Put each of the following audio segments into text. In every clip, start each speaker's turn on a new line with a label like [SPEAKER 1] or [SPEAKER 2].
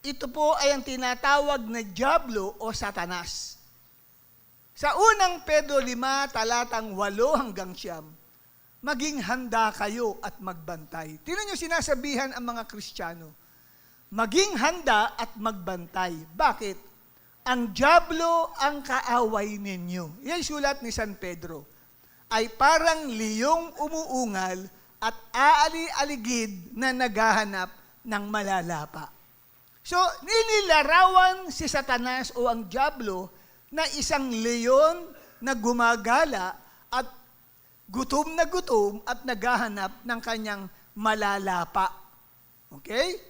[SPEAKER 1] ito po ay ang tinatawag na Diablo o Satanas. Sa unang Pedro 5, talatang 8 hanggang 9, maging handa kayo at magbantay. Tingnan niyo sinasabihan ang mga Kristiyano, maging handa at magbantay. Bakit? Ang Diablo ang kaaway ninyo. Yan sulat ni San Pedro. Ay parang liyong umuungal at aali-aligid na naghahanap ng malalapa. So, nililarawan si Satanas o ang Diablo na isang leon na gumagala at gutom at naghahanap ng kanyang malalapa. Okay?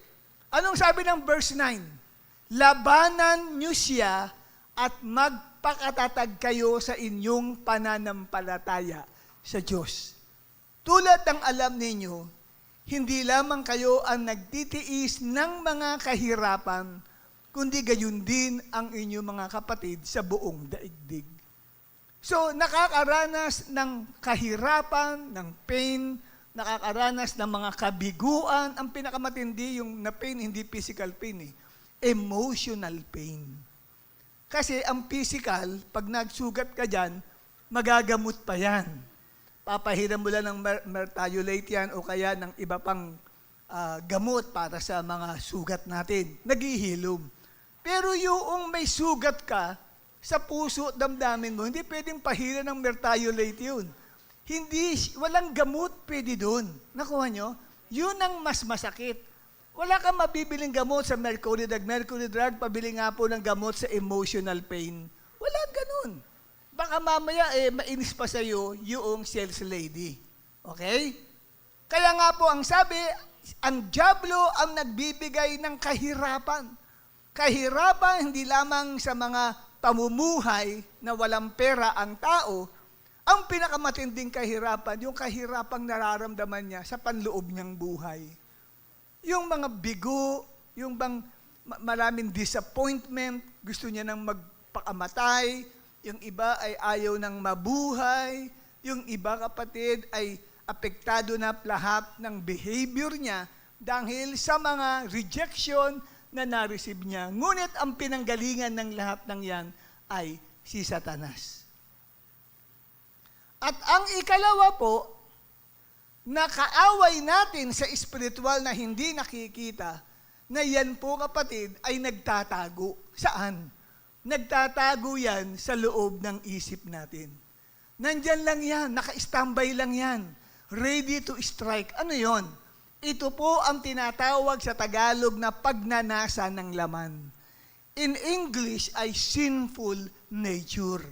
[SPEAKER 1] Anong sabi ng verse 9? Labanan niyo siya at magpakatatag kayo sa inyong pananampalataya sa Diyos. Tulad ng alam ninyo, hindi lamang kayo ang nagtitiis ng mga kahirapan, kundi gayon din ang inyong mga kapatid sa buong daigdig. So, nakakaranas ng kahirapan, ng pain, nakakaranas ng mga kabiguan. Ang pinakamatindi yung na pain, hindi physical pain, emotional pain. Kasi ang physical, pag nagsugat ka dyan, magagamot pa yan. Papahiram mo lang ng mertiolate yan o kaya ng iba pang gamot para sa mga sugat natin. Naghihilom. Pero yung may sugat ka sa puso at damdamin mo, hindi pwedeng pahiram ng mertiolate yun. Walang gamot pwede doon. Nakuha nyo? Yun ang mas masakit. Wala kang mabibiling gamot sa mercury drug, pabili nga po ng gamot sa emotional pain. Wala ganun. Baka mamaya mainis pa sa'yo yung sales lady. Okay? Kaya nga po ang sabi, ang Diablo ang nagbibigay ng kahirapan. Kahirapan hindi lamang sa mga pamumuhay na walang pera ang tao, ang pinakamatinding kahirapan, yung kahirapang nararamdaman niya sa panloob niyang buhay. Yung mga bigo, yung bang maraming disappointment, gusto niya nang magpakamatay, yung iba ay ayaw ng mabuhay, yung iba kapatid ay apektado na lahat ng behavior niya dahil sa mga rejection na na-receive niya. Ngunit ang pinanggalingan ng lahat ng yan ay si Satanas. At ang ikalawa po, na kaaway natin sa espiritual na hindi nakikita, na yan po kapatid ay nagtatago. Saan? Nagtatago yan sa loob ng isip natin. Nandyan lang yan, naka-standby lang yan. Ready to strike. Ano yon? Ito po ang tinatawag sa Tagalog na pagnanasa ng laman. In English ay sinful nature.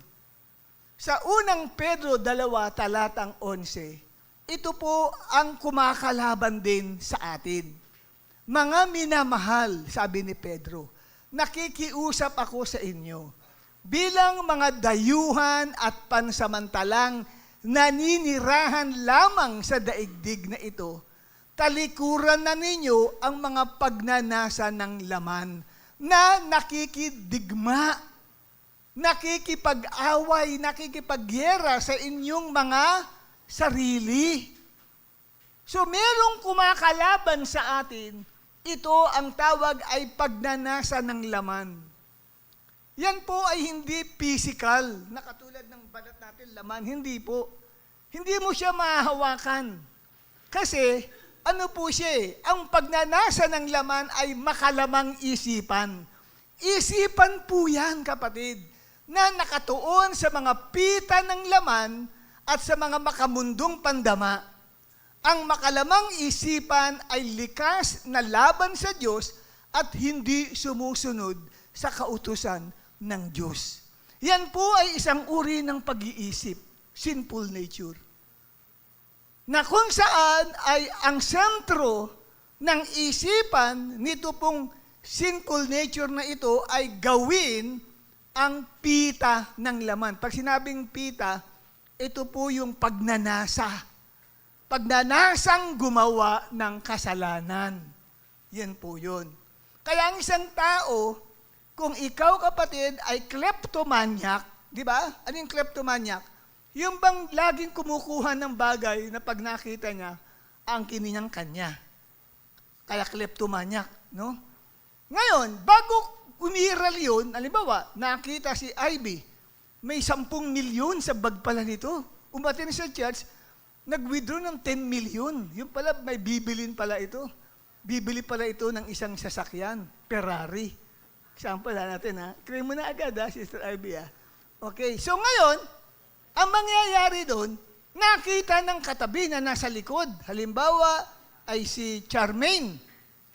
[SPEAKER 1] Sa unang Pedro 2, talatang 11, ito po ang kumakalaban din sa atin. Mga minamahal, sabi ni Pedro, nakikiusap ako sa inyo bilang mga dayuhan at pansamantalang naninirahan lamang sa daigdig na ito, talikuran na ninyo ang mga pagnanasa ng laman na nakikidigma, nakikipag-away, nakikipagyera sa inyong mga sarili. So merong kumakalaban sa atin. Ito ang tawag ay pagnanasa ng laman. Yan po ay hindi physical, na katulad ng balat natin, laman. Hindi po. Hindi mo siya mahahawakan. Kasi, ano po siya ang pagnanasa ng laman ay makalamang isipan. Isipan po yan, kapatid, na nakatuon sa mga pita ng laman at sa mga makamundong pandama. Ang makalamang isipan ay likas na laban sa Diyos at hindi sumusunod sa kautusan ng Diyos. Yan po ay isang uri ng pag-iisip, sinful nature. Na kung saan ay ang sentro ng isipan nito pong sinful nature na ito ay gawin ang pita ng laman. Pag sinabing pita, ito po yung pagnanasa. Pagnanasang gumawa ng kasalanan. Yan po yun. Kaya ang isang tao, kung ikaw kapatid ay kleptomaniac, di ba? Ano yung kleptomaniac? Yung bang laging kumukuha ng bagay na pag nakita niya, ang kininang kanya. Kaya kleptomaniac, no? Ngayon, bago umiral yun, halimbawa, nakita si Ivy, may 10 milyon sa bag pala nito. Umatin sa church, nag-withdraw ng 10 milyon. Yung pala, may bibilin pala ito. Bibili pala ito ng isang sasakyan, Ferrari. Example natin, ha? Claim mo na agad, ha, Sister Ivy, ha? Okay, so ngayon, ang mangyayari doon, nakita ng katabi na nasa likod. Halimbawa, ay si Charmaine.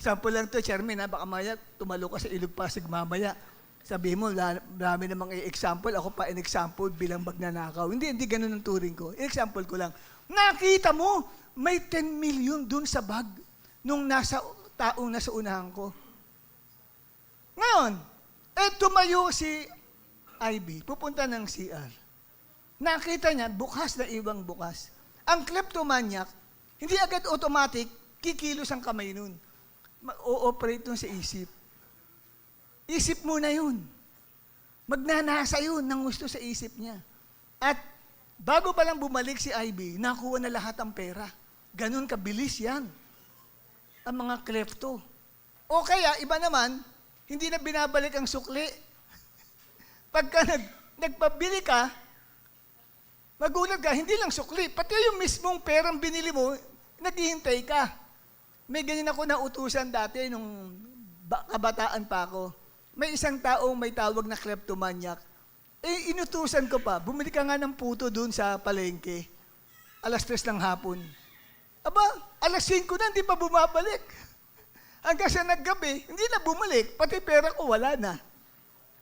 [SPEAKER 1] Example lang to, Charmaine, ha? Baka maya, tumalo ka sa Ilog Pasig mamaya. Sabihin mo, marami namang example. Ako pa in-example bilang magnanakaw. Hindi ganun ang turing ko. Example ko lang. Nakita mo, may 10 million dun sa bag nung nasa taong nasa unahan ko. Ngayon, tumayo si Ivy, pupunta ng CR. Nakita niya, bukas na ibang bukas. Ang kleptomaniac, hindi agad automatic, kikilos ang kamay nun. O-operate nun sa isip. Isip muna yun. Magnanasa yun ng gusto sa isip niya. At bago pa lang bumalik si Ivy, nakuha na lahat ang pera. Ganun kabilis yan. Ang mga klepto. O kaya, iba naman, hindi na binabalik ang sukli. Pagka nagpabili ka, magulat ka, hindi lang sukli, pati yung mismong perang binili mo, naghihintay ka. May ganyan ako nautusan dati nung kabataan pa ako. May isang taong may tawag na kleptomaniac. Inutusan ko pa, bumili ka nga ng puto dun sa palengke. 3:00 ng hapon. Aba, 5:00 na, hindi pa bumabalik. Hanggang sa naggabi, hindi na bumalik. Pati pera ko, wala na.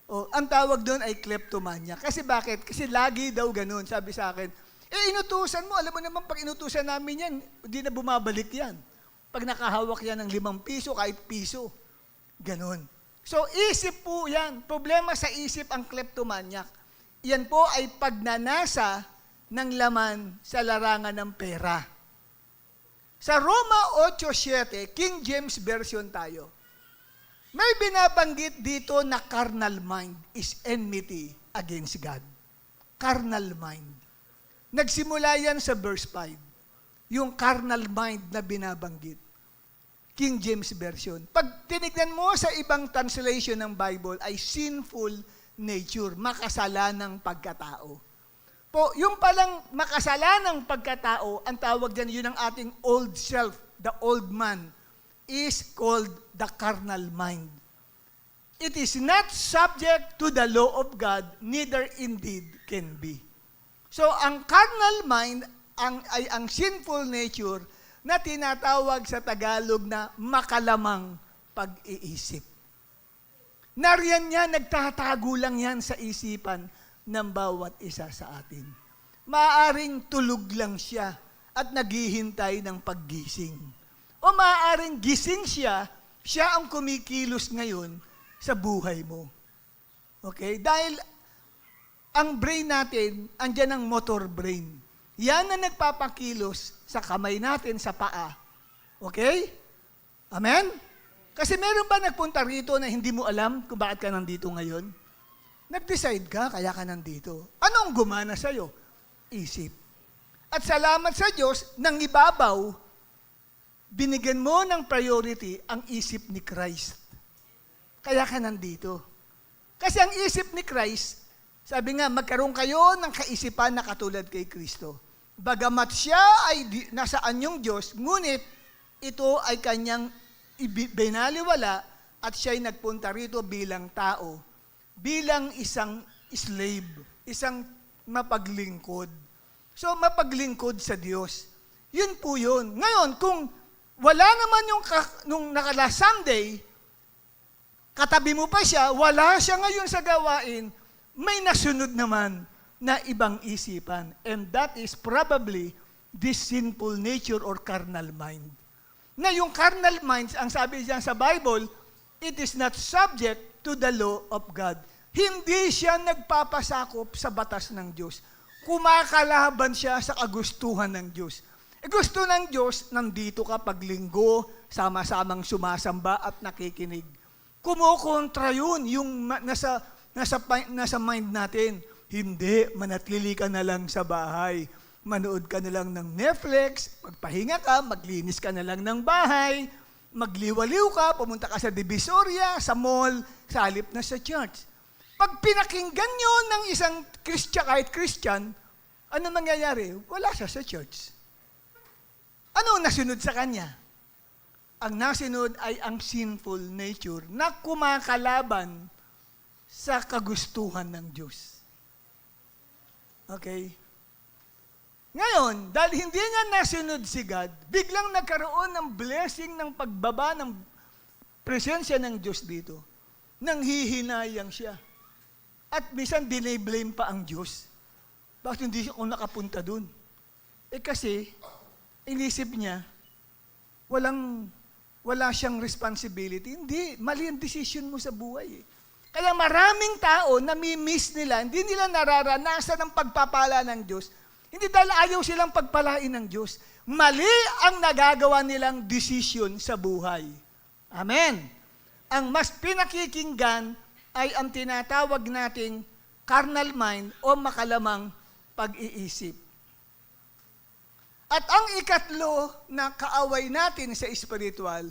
[SPEAKER 1] Ang tawag doon ay kleptomania. Kasi bakit? Kasi lagi daw ganun, sabi sa akin. Inutusan mo, alam mo naman pag inutusan namin yan, hindi na bumabalik yan. Pag nakahawak yan ng 5 piso, kahit piso. Ganun. So, isip po yan. Problema sa isip ang kleptomaniac. Yan po ay pagnanasa ng laman sa larangan ng pera. Sa Roma 8:7, King James Version tayo. May binabanggit dito na carnal mind is enmity against God. Carnal mind. Nagsimula yan sa verse 5. Yung carnal mind na binabanggit. King James Version. Pag tinignan mo sa ibang translation ng Bible ay sinful nature, makasalanang pagkatao. Po, yung palang makasalanang pagkatao, ang tawag dyan, yun ang ating old self, the old man, is called the carnal mind. It is not subject to the law of God, neither indeed can be. So, ang carnal mind ay ang sinful nature na tinatawag sa Tagalog na makalamang pag-iisip. Nariyan yan, nagtatago lang yan sa isipan ng bawat isa sa atin. Maaaring tulog lang siya at naghihintay ng paggising. O maaaring gising siya, siya ang kumikilos ngayon sa buhay mo. Okay? Dahil ang brain natin, andyan ang motor brain. Yan ang nagpapakilos sa kamay natin, sa paa. Okay? Amen? Kasi meron ba nagpunta rito na hindi mo alam kung bakit ka nandito ngayon? Nag-decide ka, kaya ka nandito. Anong gumana sa'yo? Isip. At salamat sa Diyos, nang ibabaw, binigyan mo ng priority ang isip ni Christ. Kaya ka nandito. Kasi ang isip ni Christ, sabi nga, magkaroon kayo ng kaisipan na katulad kay Kristo. Bagamat siya ay nasa anyong Diyos, ngunit ito ay kanyang binaliwala at siya'y nagpunta rito bilang tao, bilang isang slave, isang mapaglingkod. So, mapaglingkod sa Diyos. Yun po yun. Ngayon, kung wala naman nung last Sunday, katabi mo pa siya, wala siya ngayon sa gawain, may nasunod naman na ibang isipan. And that is probably this sinful nature or carnal mind. Na yung carnal minds, ang sabi diyan sa Bible, it is not subject to the law of God. Hindi siya nagpapasakop sa batas ng Diyos. Kumakalaban siya sa kagustuhan ng Diyos. Gusto ng Diyos, nandito ka paglinggo, sama-samang sumasamba at nakikinig. Kumukontra yun, yung nasa mind natin. Hindi, manatili ka na lang sa bahay. Manood ka na lang ng Netflix, magpahinga ka, maglinis ka na lang ng bahay, magliwaliw ka, pumunta ka sa Divisoria, sa mall, sa halip na sa church. Pag pinakinggan nyo ng isang kahit Christian, ano mangyayari? Wala siya sa church. Ano ang nasunod sa kanya? Ang nasunod ay ang sinful nature na kumakalaban sa kagustuhan ng Diyos. Okay? Ngayon, dahil hindi niya nasunod si God, biglang nagkaroon ng blessing ng pagbaba ng presensya ng Diyos dito. Nanghihinayang siya. At minsan diniblame pa ang Diyos. Bakit hindi ako nakapunta dun? Kasi, inisip niya, wala siyang responsibility. Hindi, mali ang decision mo sa buhay. Kaya maraming tao, nami-miss nila, hindi nila nararanasan ang pagpapala ng Diyos. Hindi dahil ayaw silang pagpalain ng Diyos. Mali ang nagagawa nilang decision sa buhay. Amen. Ang mas pinakikinggan ay ang tinatawag nating carnal mind o makalamang pag-iisip. At ang ikatlo na kaaway natin sa espiritual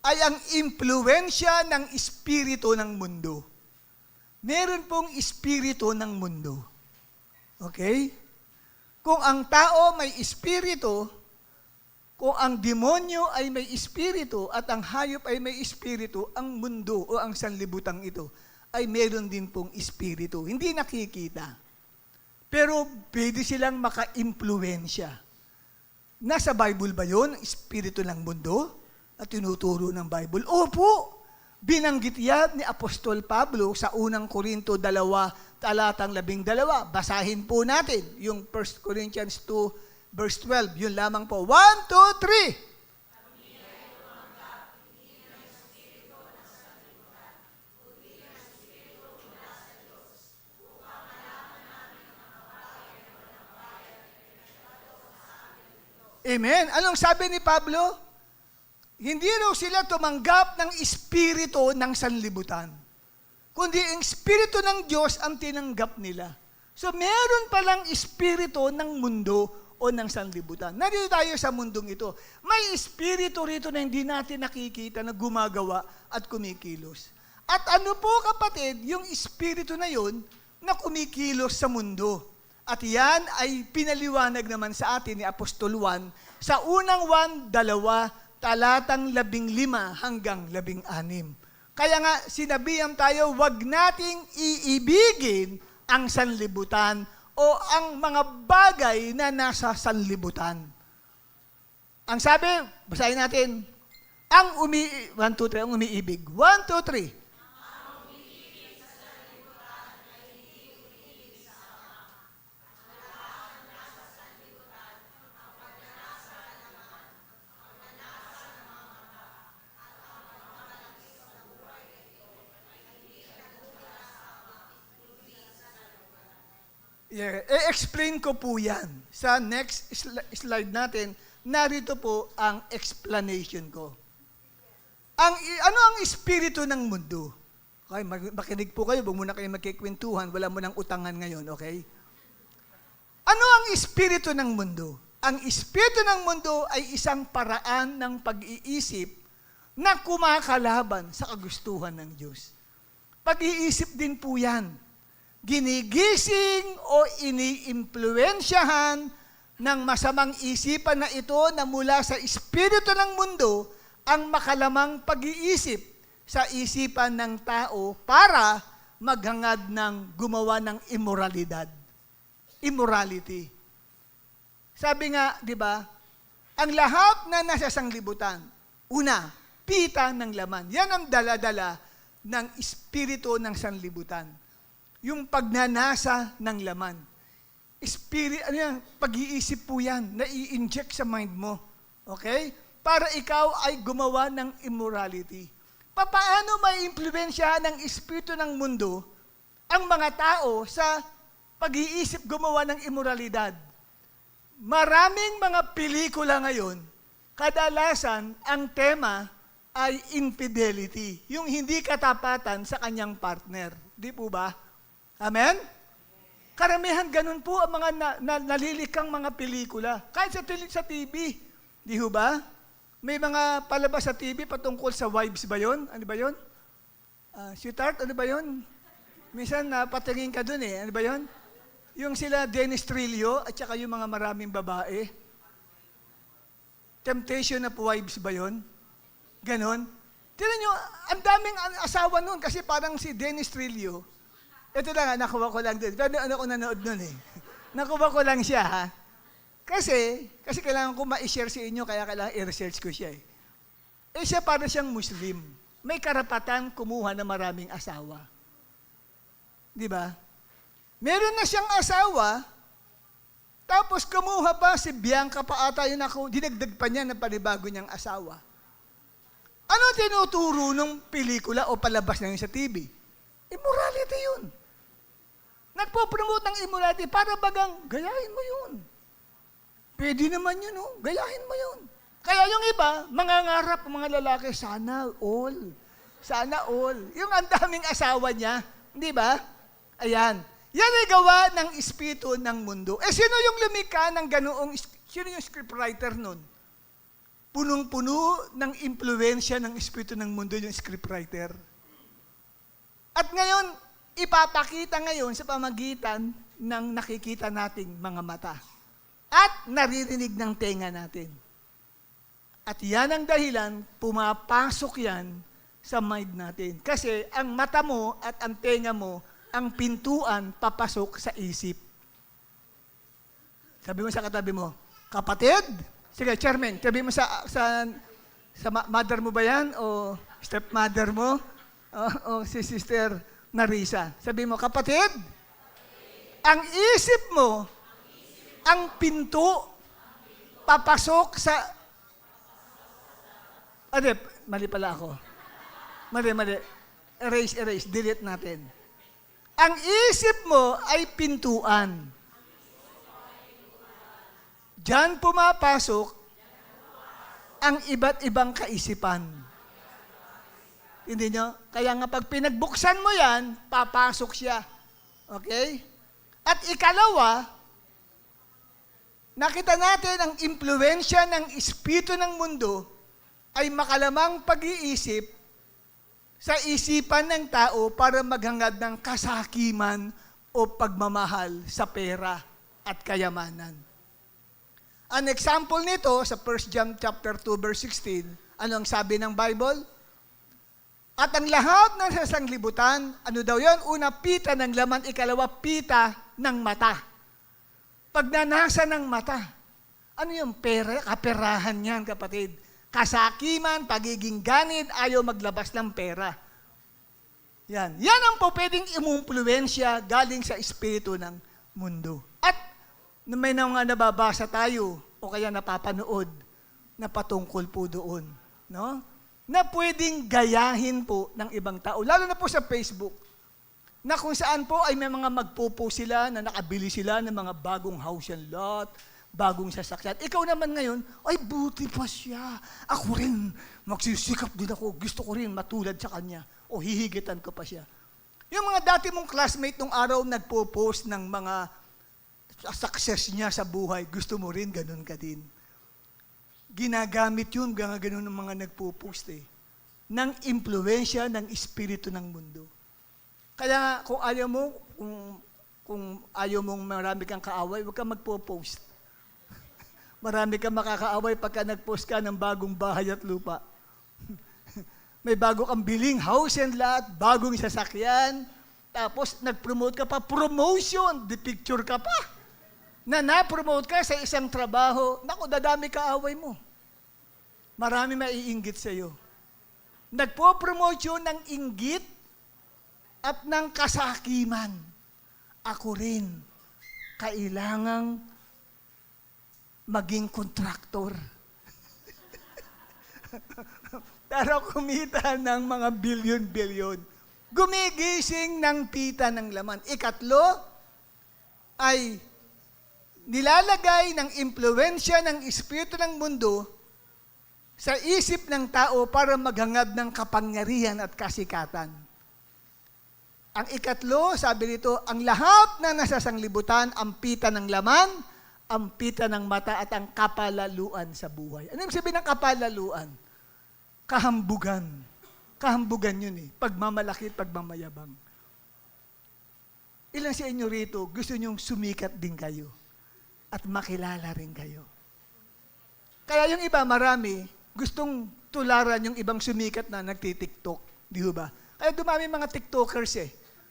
[SPEAKER 1] ay ang impluensya ng espiritu ng mundo. Meron pong espiritu ng mundo. Okay? Kung ang tao may espiritu, kung ang demonyo ay may espiritu at ang hayop ay may espiritu, ang mundo o ang sanlibutang ito ay meron din pong espiritu. Hindi nakikita. Pero pwede silang maka-impluensya. Nasa Bible ba yun? Espiritu ng mundo? At tinuturo ng Bible? Opo! Binanggit yan ni Apostol Pablo sa unang Korinto 2, talatang 12. Basahin po natin yung 1 Corinthians 2, verse 12. Yun lamang po. 1, 2, 3. Amen. Anong sabi ni Pablo? Hindi raw sila tumanggap ng espiritu ng sanlibutan, kundi ang espiritu ng Diyos ang tinanggap nila. So meron palang espiritu ng mundo o ng sanlibutan. Nandito tayo sa mundong ito. May espiritu rito na hindi natin nakikita na gumagawa at kumikilos. At ano po kapatid, yung espiritu na yun na kumikilos sa mundo. At yan ay pinaliwanag naman sa atin ni Apostol Juan sa unang 1, 2, talatang 15 hanggang 16. Kaya nga, sinabihan tayo, wag nating iibigin ang sanlibutan o ang mga bagay na nasa sanlibutan. Ang sabi, basahin natin, ang umiibig. 1, 2, 3. Yeah. I-explain ko po yan. Sa next slide natin, narito po ang explanation ko. Ano ang espiritu ng mundo? Okay, makinig po kayo, huwag muna kayo magkikwentuhan, wala mo nang utangan ngayon, okay? Ano ang espiritu ng mundo? Ang espiritu ng mundo ay isang paraan ng pag-iisip na kumakalaban sa kagustuhan ng Diyos. Pag-iisip din po yan. Ginigising o iniimpluwensyahan ng masamang isipan na ito na mula sa espiritu ng mundo ang makalamang pag-iisip sa isipan ng tao para maghangad ng gumawa ng immoralidad. Immorality. Sabi nga, di ba, ang lahat na nasa sanglibutan, una, pita ng laman. Yan ang dala-dala ng espiritu ng sanlibutan. Yung pagnanasa ng laman. Pag-iisip po yan, na i-inject sa mind mo. Okay? Para ikaw ay gumawa ng immorality. Paano may impluwensyahan ng espiritu ng mundo ang mga tao sa pag-iisip gumawa ng immoralidad? Maraming mga pelikula ngayon, kadalasan ang tema ay infidelity. Yung hindi katapatan sa kanyang partner. Di po ba? Amen? Karamihan ganun po ang mga nalilikang mga pelikula. Kahit sa TV. Di ho ba? May mga palabas sa TV patungkol sa wives ba yun? Ano ba yun? Sweetheart, ano ba yun? Minsan napatingin ka dun eh. Ano ba yun? Yung sila Dennis Trillo at saka yung mga maraming babae. Temptation of Wives ba yun? Ganon. Tignan nyo, ang daming asawa nun kasi parang si Dennis Trillo. Ito lang, nakuha ko lang din. Pero ano ko nanood nun eh. Nakuha ko lang siya ha. Kasi kailangan ko ma-share sa inyo, kaya kailangan i-research ko siya eh. Eh siya para siyang Muslim. May karapatan kumuha ng maraming asawa. Di ba? Meron na siyang asawa, tapos kumuha pa si Bianca pa ata yun ako, dinagdag pa niya ng panibago niyang asawa. Ano tinuturo ng pelikula o palabas na yun sa TV? Immorality yun. Nagpo-promote ng immorality para bagang, gayahin mo yun. Pwede naman yun, oh. Gayahin mo yun. Kaya yung iba, mangangarap ang mga lalaki, sana all. Sana all. Yung ang daming asawa niya, di ba? Ayan. Yan ay gawa ng espiritu ng mundo. Eh, sino yung lumikha ng ganoong, sino yung scriptwriter nun? Punong-puno ng impluensya ng espiritu ng mundo yung scriptwriter. At ngayon, ipapakita ngayon sa pamagitan ng nakikita nating mga mata. At naririnig ng tenga natin. At yan ang dahilan, pumapasok yan sa mind natin. Kasi ang mata mo at ang tenga mo, ang pintuan papasok sa isip. Sabi mo sa katabi mo, kapatid, sige, chairman, sabi mo sa mother mo ba yan? O stepmother mo? O si Sister Narisa. Sabi mo, kapatid, ang isip mo, ang pinto, papasok sa... Mali pala ako. Mali. Erase, delete natin. Ang isip mo ay pintuan. Diyan pumapasok ang iba't ibang kaisipan. Hindi nyo? Kaya nga pag pinagbuksan mo yan, papasok siya. Okay? At ikalawa, nakita natin ang impluensya ng espiritu ng mundo ay makalamang pag-iisip sa isipan ng tao para maghangad ng kasakiman o pagmamahal sa pera at kayamanan. An example nito sa 1 John chapter 2 verse 16, ano ang sabi ng Bible? At ang lahat ng sanglibutan, ano daw yon? Una, pita ng laman, ikalawa, pita ng mata. Pagnanasa ng mata. Ano yung pera? Kaperahan yan, kapatid. Kasakiman, pagiging ganid, ayaw maglabas ng pera. Yan. Yan ang po pwedeng imumpluwensya galing sa espiritu ng mundo. At may mga nababasa tayo o kaya napapanood na patungkol po doon. No? Na pwedeng gayahin po ng ibang tao. Lalo na po sa Facebook. Na kung saan po ay may mga magpo-post sila na nakabili sila ng mga bagong house and lot, bagong sasakyan. Ikaw naman ngayon, ay buti pa siya. Ako rin, magsisikap din ako. Gusto ko rin matulad sa kanya. O hihigitan ko pa siya. Yung mga dati mong classmate nung araw nagpo-post ng mga success niya sa buhay, gusto mo rin, ganun ka din. Ginagamit yun, ganun ng mga nagpo-post eh. Ng impluensya ng espiritu ng mundo. Kaya kung ayaw mo, kung ayaw mong marami kang kaaway, huwag kang magpo-post. Marami kang makakaaway pagka nag-post ka ng bagong bahay at lupa. May bago kang biling house and lot, bagong sasakyan, tapos nag-promote ka pa, promotion, di-picture ka pa. Na-promote ka sa isang trabaho, naku, dadami kaaway mo. Marami maiinggit sa iyo. Nagpo-promote yun ng inggit at ng kasakiman. Ako rin, kailangang maging kontraktor. Pero kumita ng mga bilyon-bilyon. Gumigising ng pita ng laman. Ikatlo, ay nilalagay ng impluensya ng espiritu ng mundo sa isip ng tao para maghangad ng kapangyarihan at kasikatan. Ang ikatlo, sabi nito, ang lahat na nasa sanglibutan, ang pita ng laman, ampitan ng mata at ang kapalaluan sa buhay. Ano yung sabihin ng kapalaluan? Kahambugan. Kahambugan yun eh. Pagmamalaki at pagmamayabang. Ilan sa inyo rito, gusto nyong sumikat din kayo at makilala rin kayo. Kaya yung iba, marami, gustong tularan yung ibang sumikat na nagtitiktok. Di ba? Kaya dumami mga tiktokers eh.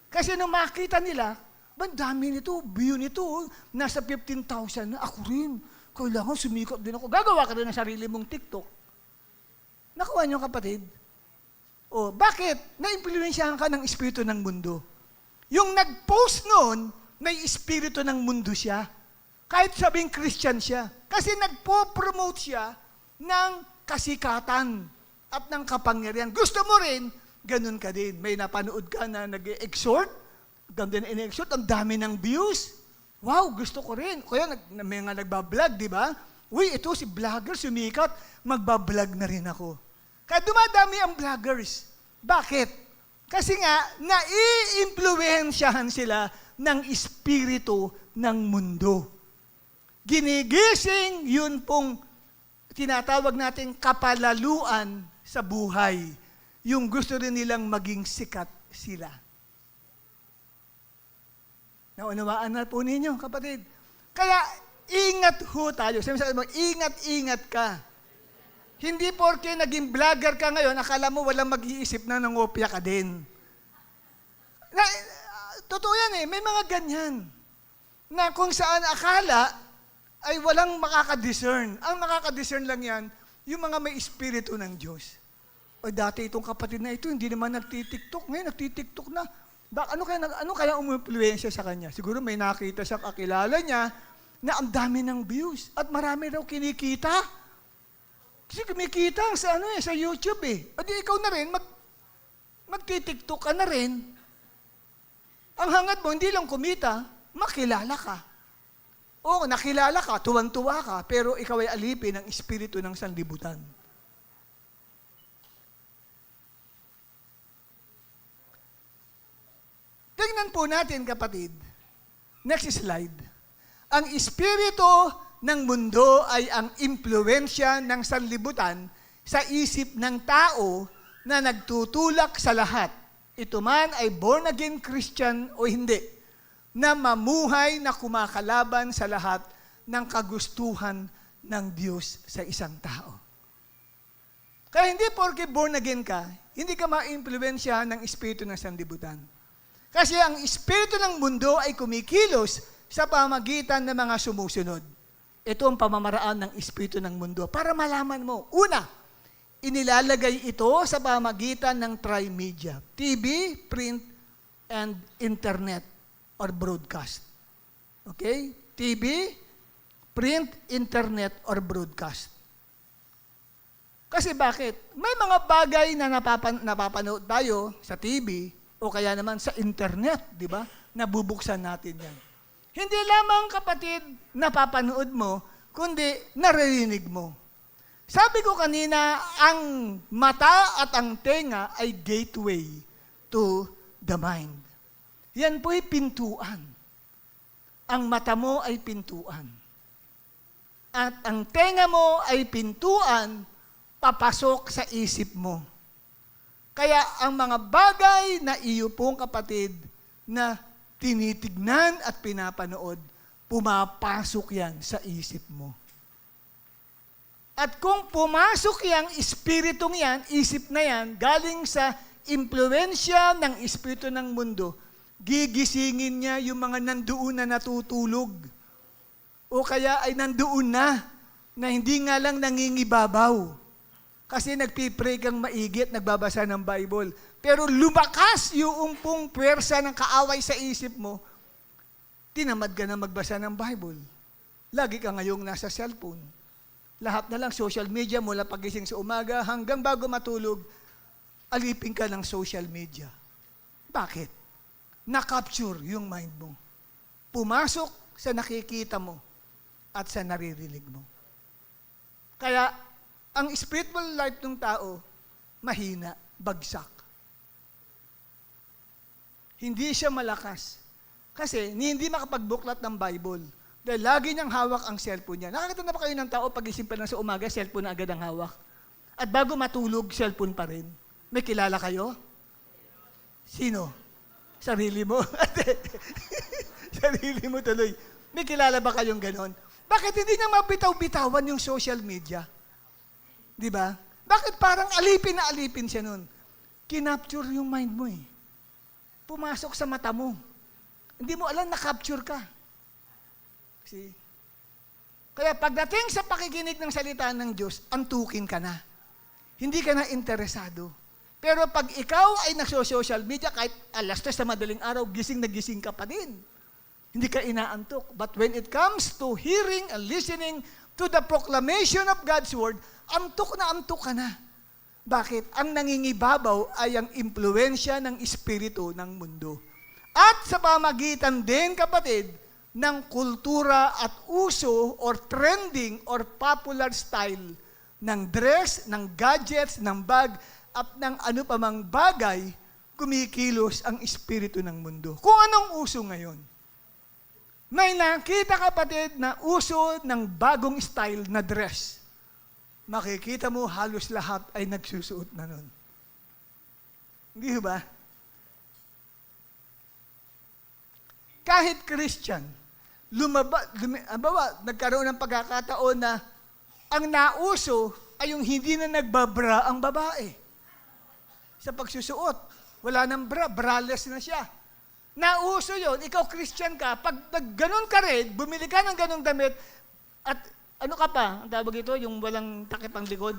[SPEAKER 1] Kasi nung makita nila, dami nito, view nito, nasa 15,000 na, ako rin. Kailangan sumikat din ako. Gagawa ka rin ng sarili mong TikTok. Nakuha niyo kapatid? O, bakit? Na-impluensyahan ka ng espiritu ng mundo. Yung nag-post noon, may espiritu ng mundo siya. Kahit sabing Christian siya. Kasi nagpo-promote siya ng kasikatan at ng kapangyarihan. Gusto mo rin, ganun ka din. May napanood ka na nag-exhort, ganda na in-exhort, ang dami ng views. Wow, gusto ko rin. Kaya may nga nagbablog, di ba? Uy, ito si vlogger, sumikat, magbablog na rin ako. Kaya dumadami ang vloggers. Bakit? Kasi nga, nai-impluensyahan sila ng espiritu ng mundo. Ginigising, yun pong tinatawag natin kapalaluan sa buhay. Yung gusto rin nilang maging sikat sila. Naunawaan na po ninyo, kapatid. Kaya, ingat ho tayo. Sabi mo, ingat-ingat ka. Hindi porke naging vlogger ka ngayon, akala mo walang mag-iisip na nangopya ka din. Totoo yan eh, may mga ganyan. Na kung saan akala ay walang makakadiscern. Ang makakadiscern lang yan, yung mga may espiritu ng Diyos. O dati itong kapatid na ito, hindi naman nagtitiktok. Ngayon, nagtitiktok na. Ano kaya umumpluensya sa kanya? Siguro may nakita siya, kakilala niya, na ang dami ng views. At marami raw kinikita. Kasi kumikita sa YouTube eh. O di ikaw na rin, magtitiktok ka na rin. Ang hangad mo, hindi lang kumita, makilala ka. Oo, nakilala ka, tuwan-tuwa ka, pero ikaw ay alipin ng espiritu ng sanlibutan. Tingnan po natin, kapatid. Next slide. Ang espiritu ng mundo ay ang impluensya ng sanlibutan sa isip ng tao na nagtutulak sa lahat. Ito man ay born-again Christian o hindi, na mamuhay na kumakalaban sa lahat ng kagustuhan ng Diyos sa isang tao. Kaya hindi porke born-again ka, hindi ka ma-impluensya ng espiritu ng sanlibutan. Kasi ang espiritu ng mundo ay kumikilos sa pamagitan ng mga sumusunod. Ito ang pamamaraan ng espiritu ng mundo. Para malaman mo, una, inilalagay ito sa pamagitan ng tri-media. TV, print, and internet or broadcast. Okay? TV, print, internet, or broadcast. Kasi bakit? May mga bagay na napapanood tayo sa TV o kaya naman sa internet, di ba? Nabubuksan natin yan. Hindi lamang, kapatid, napapanood mo, kundi naririnig mo. Sabi ko kanina, ang mata at ang tenga ay gateway to the mind. Yan po'y pintuan. Ang mata mo ay pintuan. At ang tenga mo ay pintuan papasok sa isip mo. Kaya ang mga bagay na iyo pong kapatid na tinitignan at pinapanood, pumapasok yan sa isip mo. At kung pumasok yang espiritong yan, isip na yan, galing sa impluensya ng espiritu ng mundo, gigisingin niya yung mga nandoon na natutulog. O kaya ay nandoon na hindi nga lang nangingibabaw. Kasi nagpipray kang maigit, nagbabasa ng Bible. Pero lumakas yung pong puwersa ng kaaway sa isip mo, tinamad ka na magbasa ng Bible. Lagi ka ngayong nasa cellphone. Lahat na lang social media mula pagising sa umaga hanggang bago matulog, alipin ka ng social media. Bakit? Na-capture yung mind mo. Pumasok sa nakikita mo at sa naririnig mo. Kaya, ang spiritual life ng tao, mahina, bagsak. Hindi siya malakas. Kasi hindi makapagbuklat ng Bible. Dahil lagi niyang hawak ang cellphone niya. Nakakita na ba kayo ng tao pag-isip pa lang sa umaga, cellphone na agad ang hawak? At bago matulog, cellphone pa rin. May kilala kayo? Sino? Sarili mo? Sarili mo tuloy. May kilala ba kayong ganon? Bakit hindi niya mabitaw-bitawan yung social media? Di ba? Bakit parang alipin na alipin siya nun? Kinapture yung mind mo eh. Pumasok sa mata mo. Hindi mo alam na-capture ka. See? Kaya pagdating sa pakikinig ng salita ng Diyos, antukin ka na. Hindi ka na interesado. Pero pag ikaw ay nagso-social media, kahit alas 3 na madaling araw, gising na gising ka pa din. Hindi ka inaantok. But when it comes to hearing and listening to the proclamation of God's Word, antok ka na. Bakit? Ang nangingibabaw ay ang impluensya ng espiritu ng mundo. At sa pamagitan din, kapatid, ng kultura at uso or trending or popular style ng dress, ng gadgets, ng bag, at ng ano pa mang bagay, kumikilos ang espiritu ng mundo. Kung anong uso ngayon? May nakita, kapatid, na uso ng bagong style na dress. Makikita mo halos lahat ay nagsusuot na nun. Hindi ba? Kahit Christian, nagkaroon ng pagkakataon na ang nauso ay yung hindi na nagbabra ang babae. Sa pagsusuot, wala nang bra, braless na siya. Nauso yon, ikaw Christian ka, pag ganun ka rin, bumili ka ng ganung damit, at ano ka pa, ang tawag ito, yung walang takip ang likod.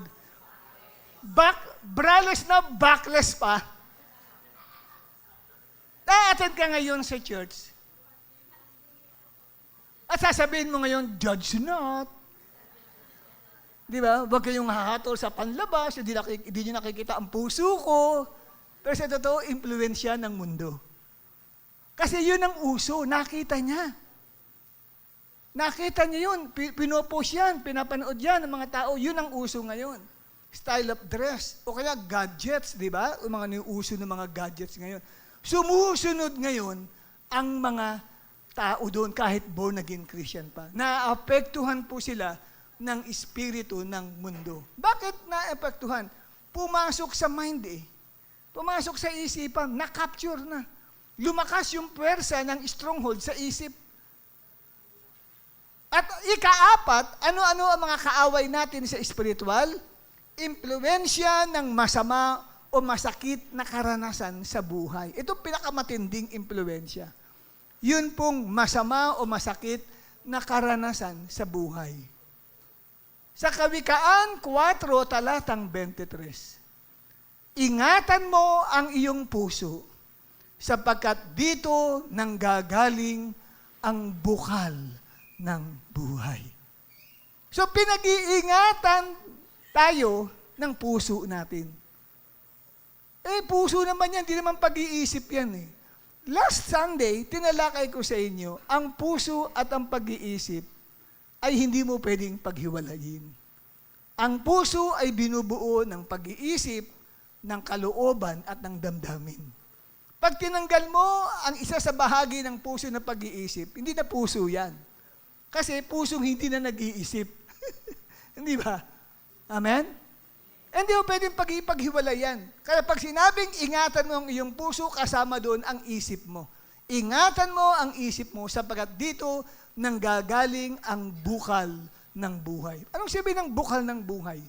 [SPEAKER 1] Braless na, backless pa. Na-attend ka ngayon sa church. At sasabihin mo ngayon, judge not. Di ba? Huwag kayong hahatol sa panlabas, hindi nyo nakikita ang puso ko. Pero sa totoo, impluensya ng mundo. Kasi yun ang uso, nakita niya. Nakita niya yun, pinopost yan, pinapanood yan ng mga tao, yun ang uso ngayon. Style of dress, o kaya gadgets, di ba? O mga uso ng mga gadgets ngayon. Sumusunod ngayon ang mga tao doon, kahit born again Christian pa. Naapektuhan po sila ng espiritu ng mundo. Bakit naapektuhan? Pumasok sa mind eh. Pumasok sa isipan, na-capture na. Lumakas yung puwersa ng stronghold sa isip. At ikaapat, ano-ano ang mga kaaway natin sa spiritual? Impluensya ng masama o masakit na karanasan sa buhay. Ito pinakamatinding impluensya. Yun pong masama o masakit na karanasan sa buhay. Sa Kawikaan 4, talatang 23, ingatan mo ang iyong puso, sapagkat dito nanggagaling ang bukal ng buhay. So pinag-iingatan tayo ng puso natin. Puso naman yan, hindi naman pag-iisip yan eh. Last Sunday, tinalakay ko sa inyo, ang puso at ang pag-iisip ay hindi mo pwedeng paghiwalayin. Ang puso ay binubuo ng pag-iisip, ng kalooban at ng damdamin. Pag tinanggal mo ang isa sa bahagi ng puso na pag-iisip, hindi na puso yan. Kasi pusong hindi na nag-iisip. Hindi ba? Amen? Hindi mo pwedeng paghiwalayan. Kaya pag sinabing ingatan mo ang iyong puso, kasama doon ang isip mo. Ingatan mo ang isip mo sapagkat dito nanggagaling ang bukal ng buhay. Anong sabihin ng bukal ng buhay?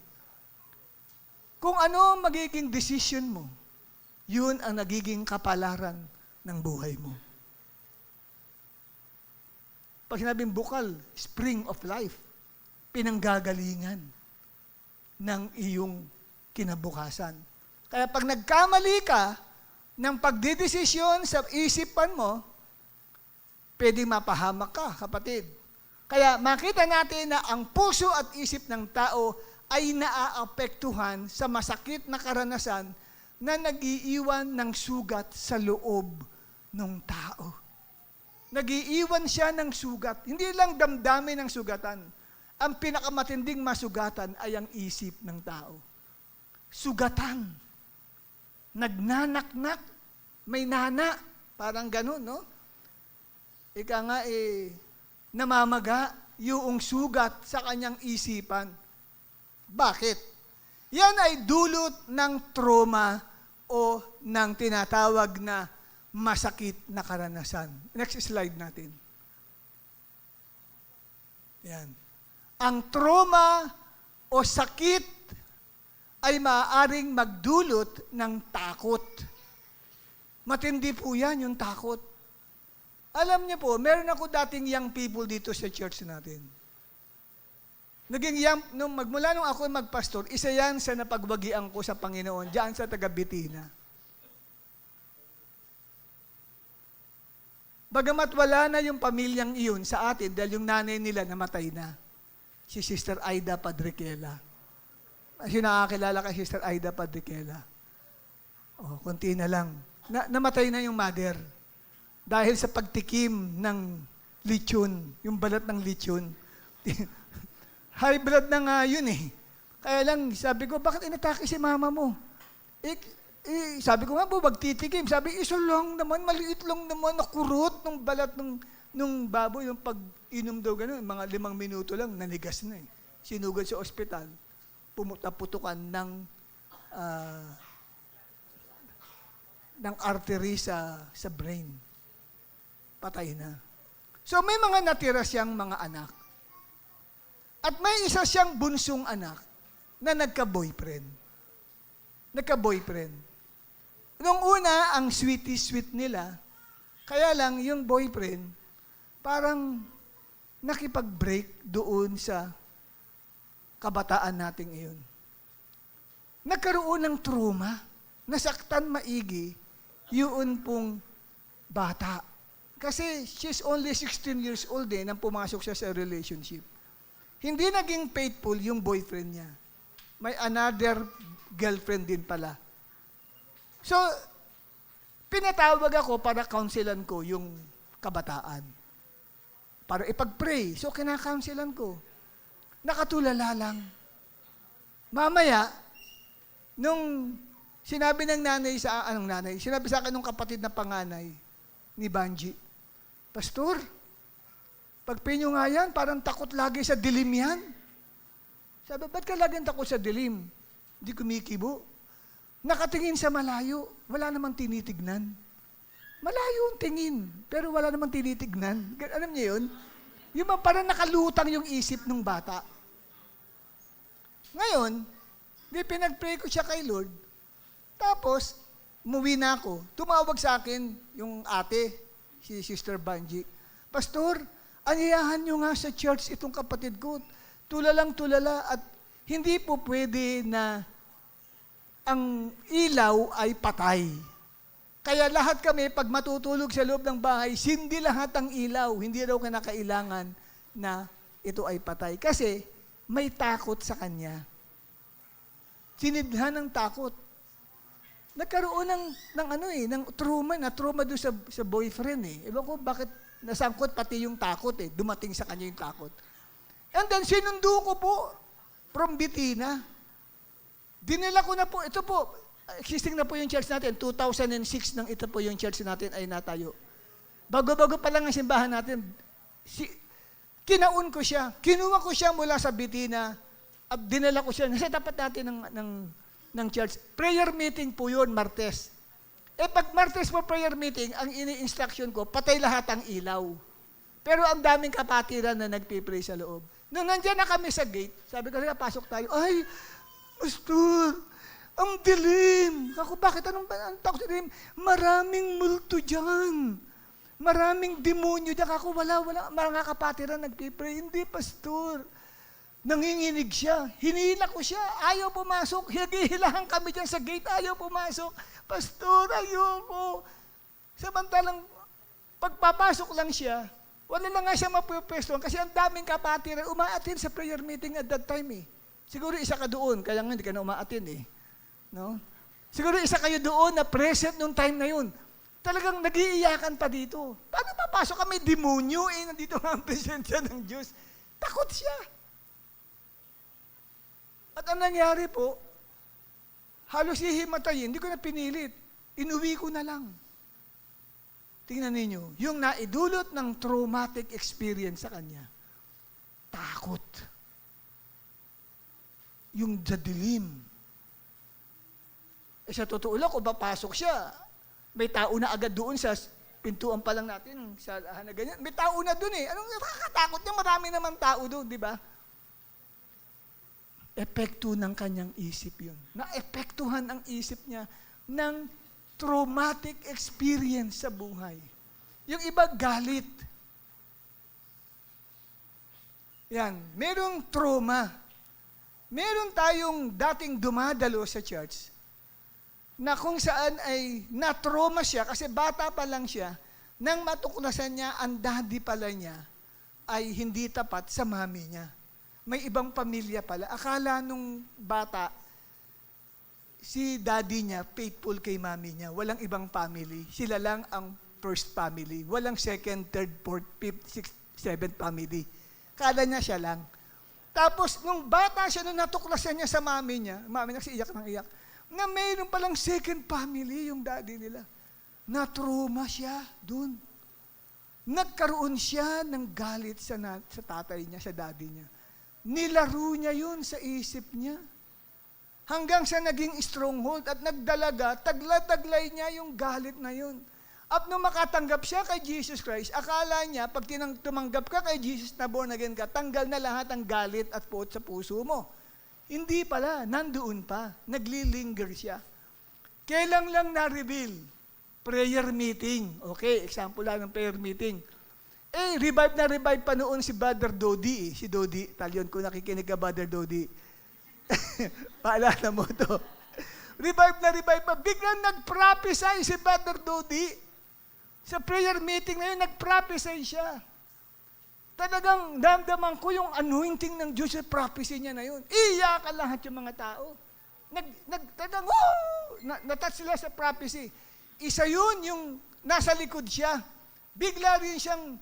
[SPEAKER 1] Kung ano magiging decision mo, yun ang nagiging kapalaran ng buhay mo. Pag sinabing bukal, spring of life, pinanggagalingan ng iyong kinabukasan. Kaya pag nagkamali ka ng pagdidesisyon sa isipan mo, pwedeng mapahamak ka, kapatid. Kaya makita natin na ang puso at isip ng tao ay naaapektuhan sa masakit na karanasan na nag-iiwan ng sugat sa loob ng tao. Nag-iiwan siya ng sugat. Hindi lang damdamin ng sugatan. Ang pinakamatinding masugatan ay ang isip ng tao. Sugatan. Nagnanaknak. May nana. Parang ganun, no? Ika nga namamaga yung sugat sa kanyang isipan. Bakit? Yan ay dulot ng trauma o ng tinatawag na masakit na karanasan. Next slide natin. Yan. Ang trauma o sakit ay maaaring magdulot ng takot. Matindi po yan, yung takot. Alam niyo po, meron ako dating young people dito sa church natin. Naging young, magmula nung ako magpastor, isa yan sa napagbagian ko sa Panginoon, diyan sa taga-Bitina. Bagamat wala na yung pamilyang iyon sa atin dahil yung nanay nila namatay na. Si Sister Aida Padriquela. Kasi nakakilala kay Sister Aida Padriquela. Oh, konti na lang. Namatay na yung mother. Dahil sa pagtikim ng lechon, yung balat ng lechon. High blood na nga yun eh. Kaya lang, sabi ko, bakit inatake si mama mo? Sabi ko nga po, magtitikim. Sabi, isa lang naman, maliit lang naman, nakurot ng balat ng baboy. Yung pag-inom daw gano'n, mga 5 minuto lang, nanigas na eh. Sinugad sa ospital, putukan ng artery sa brain. Patay na. So may mga natira siyang mga anak. At may isa siyang bunsong anak na nagka-boyfriend. Noong una, ang sweet nila, kaya lang yung boyfriend, parang nakipag-break doon sa kabataan nating iyon. Nagkaroon ng trauma, nasaktan maigi, yun pong bata. Kasi she's only 16 years old nang pumasok siya sa relationship. Hindi naging faithful yung boyfriend niya. May another girlfriend din pala. So, pinatawag ako para counselan ko yung kabataan. Para ipag-pray. So, kina-counselan ko. Nakatulala lang. Mamaya, nung sinabi ng nanay sinabi sa akin ng kapatid na panganay ni Banji, Pastor, pagpray nyo nga yan, parang takot lagi sa dilim yan. Sabi, ba't ka lagi takot sa dilim? Hindi kumikibo. Nakatingin sa malayo, wala namang tinitignan. Malayo ang tingin, pero wala namang tinitignan. Alam niyo yun? Yung parang nakalutang yung isip ng bata. Ngayon, pinag-pray ko siya kay Lord. Tapos, umuwi na ako. Tumawag sa akin yung ate, si Sister Banji. Pastor, anyayahan nyo nga sa church itong kapatid ko. Tulalang-tulala at hindi po pwede na ang ilaw ay patay. Kaya lahat kami, pag matutulog sa loob ng bahay, hindi lahat ang ilaw. Hindi daw kinakailangan na ito ay patay. Kasi may takot sa kanya. Sinidhan ng takot. Nagkaroon ng trauma doon sa boyfriend eh. Ewan ko bakit nasangkot pati yung takot eh. Dumating sa kanya yung takot. And then sinundo ko po from Bitina. Dinala ko na po, ito po, existing na po yung church natin. 2006 nang ito po yung church natin ay natayo. Bago-bago pa lang ang simbahan natin. Kinaun ko siya. Kinuha ko siya mula sa Bitina at dinala ko siya. Nasa tapat natin ng church. Prayer meeting po yun, Martes. Pag Martes po prayer meeting, ang ini-instruction ko, patay lahat ang ilaw. Pero ang daming kapatiran na nagpipray sa loob. Nung nandiyan na kami sa gate, sabi ko, pasok tayo. Ay, Pastor, ang dilim. Ako, bakit? Anong takot sa dilim? Maraming multo dyan. Maraming demonyo dyan. Ako, wala. Mga kapatiran nagpipray. Hindi, Pastor. Nanginginig siya. Hinila ko siya. Ayaw pumasok. Hilahan kami dyan sa gate. Ayaw pumasok. Pastor, ayoko. Samantalang, pagpapasok lang siya, wala lang nga siya mapupwestuhan kasi ang daming kapatiran umaatin sa prayer meeting at that time eh. Siguro isa ka doon, kaya nga hindi ka na umaatin eh. No? Siguro isa kayo doon na present nung time na yun. Talagang nag-iiyakan pa dito. Paano papasok kami demonyo eh? Nandito nga ang presensya ng Diyos. Takot siya. At ang nangyari po, halos hihimatayin, hindi ko na pinilit. Inuwi ko na lang. tingnan ninyo, yung naidulot ng traumatic experience sa kanya, takot. Yung dilim. Sa totoo lang, kung papasok siya, may tao na agad doon sa pintuan pa lang natin, sa na ganyan. May tao na doon eh. Anong nakakatakot niya? Marami naman tao doon, di ba? Epekto ng kanyang isip yun. Naepektuhan ang isip niya ng traumatic experience sa buhay. Yung iba, galit. Yan. Merong trauma. Meron tayong dating dumadalo sa church na kung saan ay na-trauma siya kasi bata pa lang siya, nang matuklasan niya ang daddy pala niya ay hindi tapat sa mami niya. May ibang pamilya pala. Akala nung bata, si daddy niya faithful kay mami niya. Walang ibang family. Sila lang ang first family. Walang second, third, fourth, fifth, sixth, seventh family. Akala niya siya lang. Tapos, nung bata siya, nung natuklasan niya sa mami niya kasi iyak ng iyak, na mayroon palang second family yung daddy nila. Na-trauma siya dun. Nagkaroon siya ng galit sa tatay niya, sa daddy niya. Nilaro niya yun sa isip niya. Hanggang sa naging stronghold at nagdalaga, tagla-taglay niya yung galit na yun. At nung makatanggap siya kay Jesus Christ, akala niya, pag tumanggap ka kay Jesus na born again ka, tanggal na lahat ang galit at pot sa puso mo. Hindi pala, nandoon pa. Naglilinger siya. Kailan lang na-reveal? Prayer meeting. Okay, example lang ng prayer meeting. Revive pa noon si Brother Dodi. Si Dodi, talyon ko nakikinig ka, Brother Dodi. Paalala mo to. Revive pa. Biglang nag-prophesy si Brother Dodi. Sa prayer meeting na yun, nag-prophesy siya. Talagang damdaman ko yung anointing ng Diyos sa prophecy niya na yun. Iyakan lahat yung mga tao. Talagang, natouch sila sa prophecy. Isa yun yung nasa likod siya. Bigla rin siyang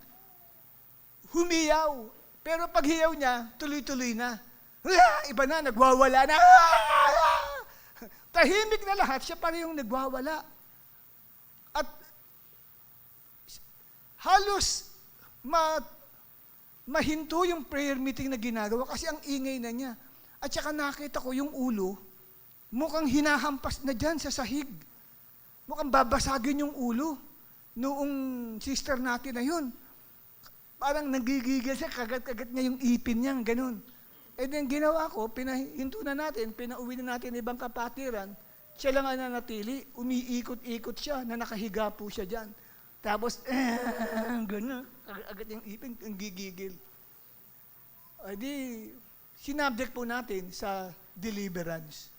[SPEAKER 1] humiyaw. Pero pag hiyaw niya, tuloy-tuloy na. Iba na, nagwawala na. Tahimik na lahat, siya pa rin yung nagwawala. At halos mahinto yung prayer meeting na ginagawa kasi ang ingay na niya. At saka nakita ko yung ulo, mukhang hinahampas na dyan sa sahig. Mukhang babasagin yung ulo noong sister natin na yun. Parang nagigigil siya, kagat-kagat niya yung ipin niya, ganun. Then ginawa ko, pinahinto na natin, pinauwi na natin ibang kapatiran, siya lang ang nanatili, umiikot-ikot siya, na nakahiga po siya dyan. Tapos, gano'n, agad yung ipin, ang gigigil. Di, sinabject po natin sa deliverance.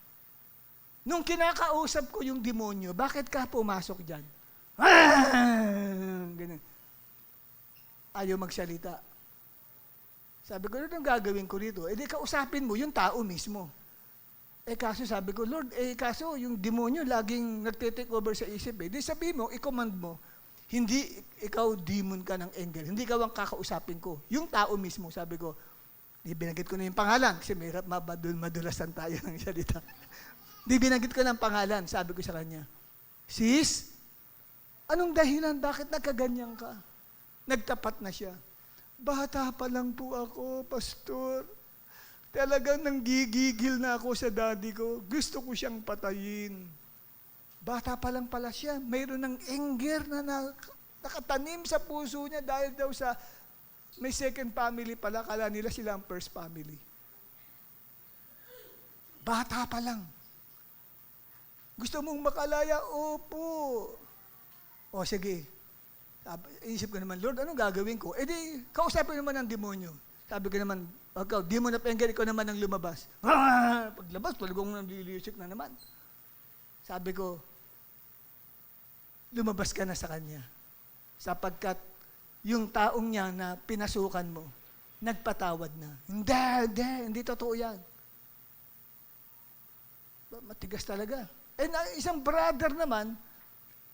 [SPEAKER 1] Nung kinakausap ko yung demonyo, bakit ka pumasok dyan? Gano'n. Ayaw magsalita. Sabi ko, ano gagawin ko rito? Di kausapin mo yung tao mismo. Kaso sabi ko, Lord, kaso yung demonyo laging nagte-take over sa isip. Di sabihin mo, i-command mo, hindi ikaw demon ka ng angel. Hindi ikaw ang kakausapin ko. Yung tao mismo, sabi ko, binanggit ko na yung pangalan kasi may madulasan tayo ng salita. Binanggit ko ng pangalan, sabi ko sa kanya, Sis, anong dahilan? Bakit nagkaganyan ka? Nagtapat na siya. Bata pa lang po ako, pastor. Talagang nanggigigil na ako sa daddy ko. Gusto ko siyang patayin. Bata pa lang pala siya. Mayroon ng anger na nakatanim sa puso niya dahil daw sa may second family pala. Kala nila sila ang first family. Bata pa lang. Gusto mong makalaya? Opo. O sige. Isip ko naman, Lord, anong gagawin ko? Di, kausapin naman ang demonyo. Sabi ko naman, ikaw, demon of anger, ikaw naman ang lumabas. Paglabas, talagang nalilisik na naman. Sabi ko, lumabas ka na sa kanya. Sapagkat yung taong niya na pinasukan mo, nagpatawad na. Hindi totoo yan. Matigas talaga. Isang brother naman,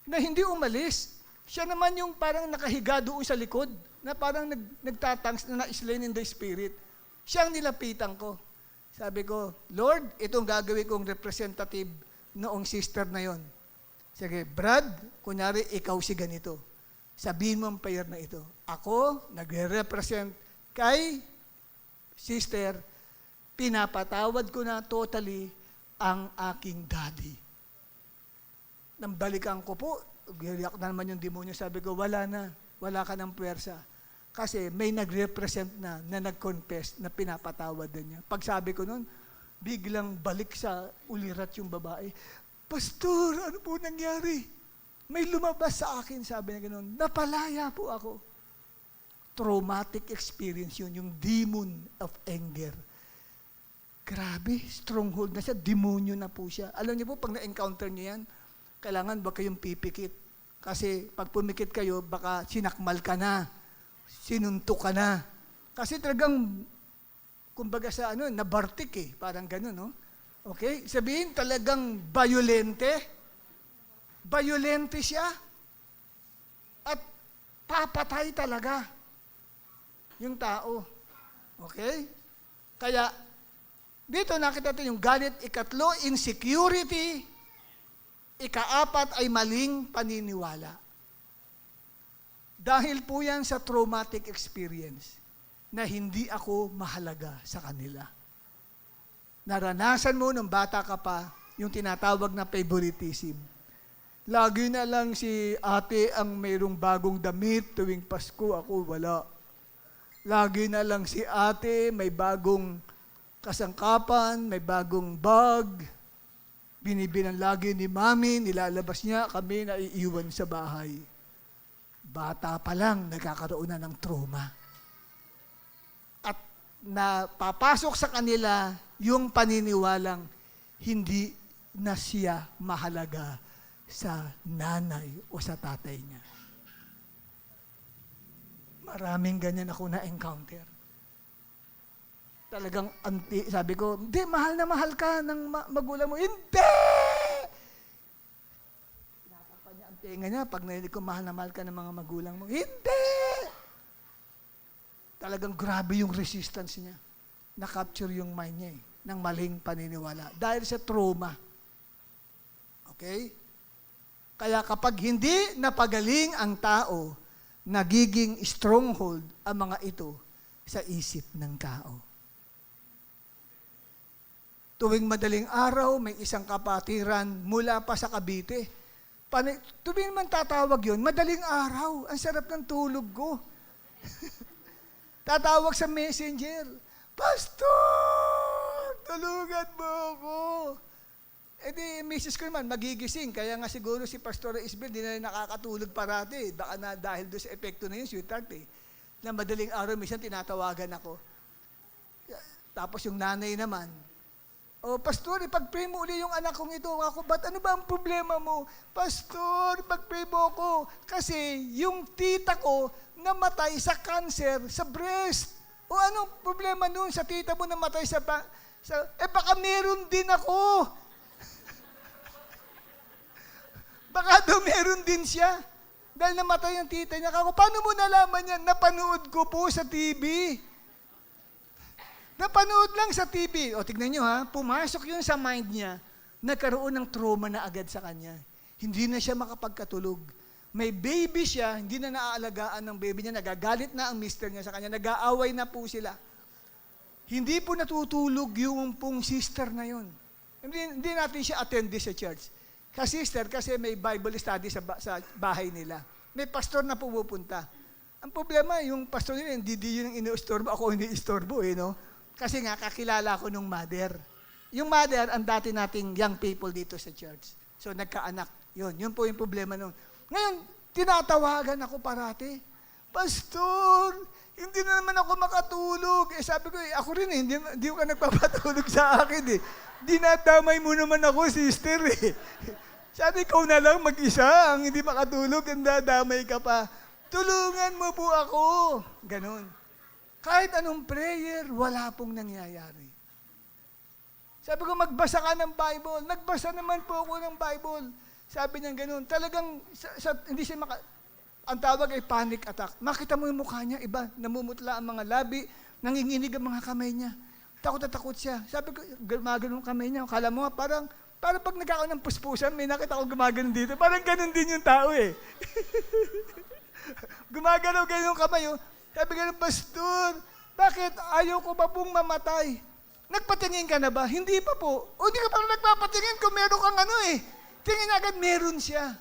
[SPEAKER 1] na hindi umalis, siya naman yung parang nakahiga doon sa likod, na parang nagtatangs na na-slain in the spirit. Siya ang nilapitan ko. Sabi ko, Lord, itong gagawin kong representative noong sister na yon. Sige, Brad, kunyari ikaw si ganito. Sabihin mo ang prayer na ito. Ako, nagre-represent kay sister, pinapatawad ko na totally ang aking daddy. Nang balikan ko po, giriyak na naman yung demonyo. Sabi ko, wala na. Wala ka ng puwersa. Kasi may nag-represent na nag-confess na pinapatawad na niya. Pag sabi ko nun, biglang balik sa ulirat yung babae. Pastor, ano po nangyari? May lumabas sa akin, sabi niya gano'n. Napalaya po ako. Traumatic experience yun, yung demon of anger. Grabe, stronghold na siya, demonyo na po siya. Alam niyo po, pag na-encounter niyo yan, kailangan ba kayong pipikit? Kasi pag pumikit kayo, baka sinakmal ka na, sinuntok ka na. Kasi talagang, kumbaga sa nabartik parang gano'n, no? Okay? Sabihin, talagang violente. Violente siya. At papatay talaga yung tao. Okay? Kaya, dito nakita natin yung galit. Ikatlo, insecurity. Ikaapat ay maling paniniwala. Dahil po yan sa traumatic experience na hindi ako mahalaga sa kanila. Naranasan mo nung bata ka pa yung tinatawag na favoritism. Lagi na lang si ate ang mayroong bagong damit tuwing Pasko, ako wala. Lagi na lang si ate may bagong kasangkapan, may bagong bag. Binibilang lagi ni mami, nilalabas niya, kami naiiwan sa bahay. Bata pa lang, nagkakaroon na ng trauma. At napapasok sa kanila yung paniniwalang hindi na siya mahalaga sa nanay o sa tatay niya. Maraming ganyan ako na-encounter. Talagang, sabi ko, hindi, mahal na mahal ka ng magulang mo. Hindi! Pinatapan niya ang tenga niya pag narinig ko, mahal na mahal ka ng mga magulang mo. Hindi! Talagang grabe yung resistance niya. Na-capture yung mind niya ng maling paniniwala. Dahil sa trauma. Okay? Kaya kapag hindi napagaling ang tao, nagiging stronghold ang mga ito sa isip ng tao. Tuwing madaling araw, may isang kapatiran mula pa sa Cavite. Tuwing man tatawag yun, madaling araw, ang sarap ng tulog ko. Tatawag sa messenger, Pastor, tulungan mo ako. Eh di, misis ko naman, magigising. Kaya nga siguro si Pastor Isabel, di na nakakatulog parati. Baka na dahil doon sa epekto na yun, sweetheart Na madaling araw, minsan tinatawagan ako. Tapos yung nanay naman, Pastor, ipag-pray mo uli yung anak kong ito. Ako, ano ba ang problema mo? Pastor, ipag-pray mo ako. Kasi yung tita ko namatay sa cancer, sa breast. O anong problema nun sa tita mo namatay baka meron din ako. Baka daw meron din siya. Dahil namatay ang tita niya. Ako, paano mo nalaman yan? Napanood ko po sa TV. Napanood lang sa TV. O, tignan nyo pumasok yun sa mind niya, nagkaroon ng trauma na agad sa kanya. Hindi na siya makapagkatulog. May baby siya, hindi na naaalagaan ng baby niya, nagagalit na ang mister niya sa kanya, nag-aaway na po sila. Hindi po natutulog yung pong sister na yun. Hindi natin siya attend sa church. Sister, kasi may Bible study sa bahay nila. May pastor na pumupunta. Ang problema, yung pastor nila, hindi yun ang iniistorbo, ako hindi istorbo, no? Kasi nga, kakilala ko nung mother. Yung mother, ang dati nating young people dito sa church. So, nagkaanak. Yun po yung problema nung. Ngayon, tinatawagan ako parati. Pastor, hindi na naman ako makatulog. Sabi ko, ako rin hindi ko ka nagpapatulog sa akin Dinadamay mo naman ako, sister Sabi ko na lang mag-isa, ang hindi makatulog, ang dadamay ka pa. Tulungan mo po ako. Ganon. Kahit anong prayer, wala pong nangyayari. Sabi ko, magbasa ka ng Bible. Nagbasa naman po ako ng Bible. Sabi niya gano'n. Talagang, hindi siya ang tawag ay panic attack. Makita mo yung mukha niya, iba, namumutla ang mga labi, nanginginig ang mga kamay niya. Takot na takot siya. Sabi ko, gumagano ang kamay niya. Kala mo nga, parang pag nagkakaroon ng puspusan, may nakita ko gumagano dito. Parang ganun din yung tao Gumagalaw ganyan yung kamay. Oh. Sabi ko, Pastor, bakit ayaw ko ba pong mamatay? Nagpatingin ka na ba? Hindi pa po. O hindi ka pa nagpapatingin kung meron kang ano eh. Tingin agad meron siya.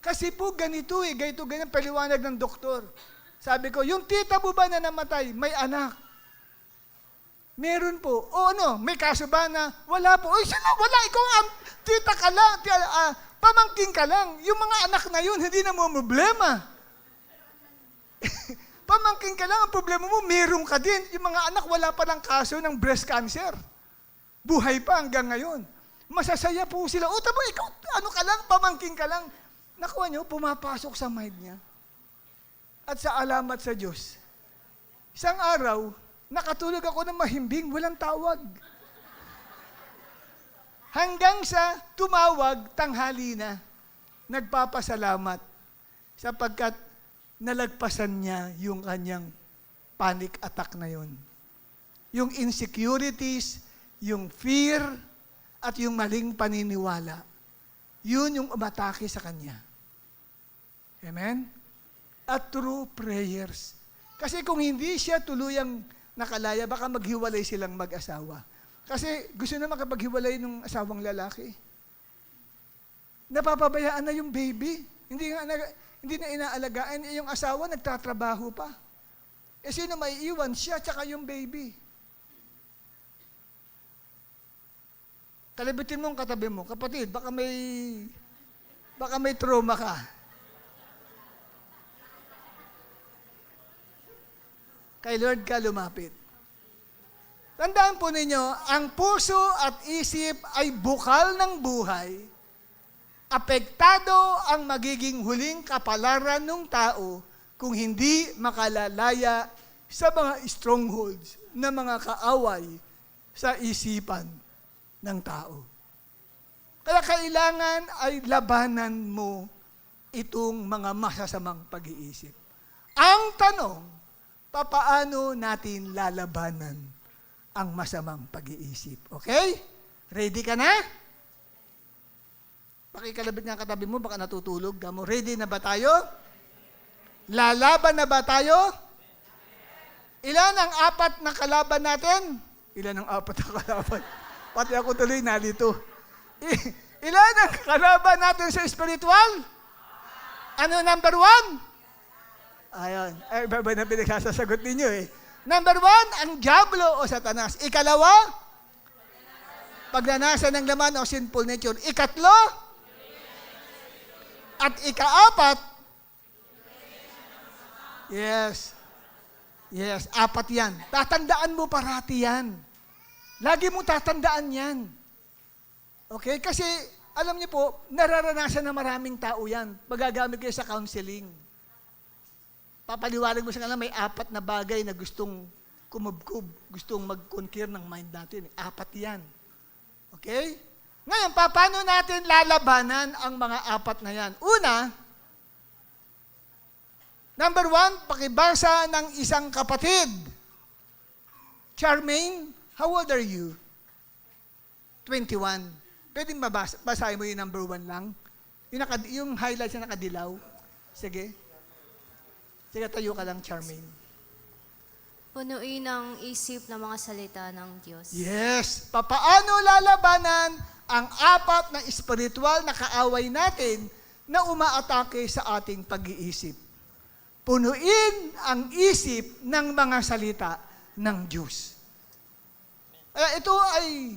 [SPEAKER 1] Kasi po ganito eh, ganyan paliwanag ng doktor. Sabi ko, yung tita mo ba na namatay, may anak? Meron po. O ano, may kaso ba na wala po? Oy, sila, wala. Ikaw ang tita ka lang, pamangking ka lang. Yung mga anak na yun, hindi na mo problema. Pamangking ka lang, ang problema mo, meron ka din. Yung mga anak, wala pa lang kaso ng breast cancer. Buhay pa hanggang ngayon. Masasaya po sila. O, tamo, ikaw, ano ka lang, pamangking ka lang. Nakuha nyo, pumapasok sa mind niya. At sa alamat sa Diyos, isang araw, nakatulog ako ng mahimbing, walang tawag. Hanggang sa tumawag, tanghali na, nagpapasalamat sapagkat nalagpasan niya yung kanyang panic attack na yun. Yung insecurities, yung fear, at yung maling paniniwala. Yun yung umatake sa kanya. Amen? At through prayers. Kasi kung hindi siya tuluyang nakalaya, baka maghiwalay silang mag-asawa. Kasi gusto na makapaghiwalay ng asawang lalaki. Napapabayaan na yung baby. Hindi na inaalagaan. Yung asawa nagtatrabaho pa. Eh sino may iwan? Siya tsaka yung baby. Kalabitin mo ang katabi mo. Kapatid, baka may trauma ka. Kay Lord ka lumapit. Tandaan po ninyo, ang puso at isip ay bukal ng buhay. Apektado ang magiging huling kapalaran ng tao kung hindi makalalaya sa mga strongholds na mga kaaway sa isipan ng tao. Kaya kailangan ay labanan mo itong mga masasamang pag-iisip. Ang tanong, papaano natin lalabanan ang masamang pag-iisip? Okay? Ready ka na? Pakikalabit nga katabi mo, baka natutulog ka mo. Ready na ba tayo? Lalaban na ba tayo? Ilan ang apat na kalaban natin? Ilan ang apat na kalaban? Pati ako tuloy nalito. Ilan ang kalaban natin sa spiritual? Ano number 1? Ayun. Ay, babay na pinagsasagot ninyo eh. Number 1, ang diablo o Satanas. Ikalawa, pagnanasa ng laman o sinful nature. Ikatlo, at ikaapat, yes, apat yan. Tatandaan mo parati yan. Lagi mo tatandaan yan. Okay? Kasi, alam niyo po, nararanasan na maraming tao yan. Magagamit kayo sa counseling. Papaliwanag mo sa kanila, may apat na bagay na gustong kumubkub, gustong mag-conquer ng mind natin. Apat yan. Okay? Ngayon, paano natin lalabanan ang mga apat na yan? Una, number 1, pakibasa ng isang kapatid. Charmaine, how old are you? 21. Pwedeng basahin mo yung number 1 lang? Yung highlights na nakadilaw. Sige. Sige, tayo ka lang, Charmaine.
[SPEAKER 2] Punuin ang isip ng mga salita ng Diyos.
[SPEAKER 1] Yes. Papaano lalabanan ang apat na espiritual na kaaway natin na umaatake sa ating pag-iisip? Punuin ang isip ng mga salita ng Diyos. Ito ay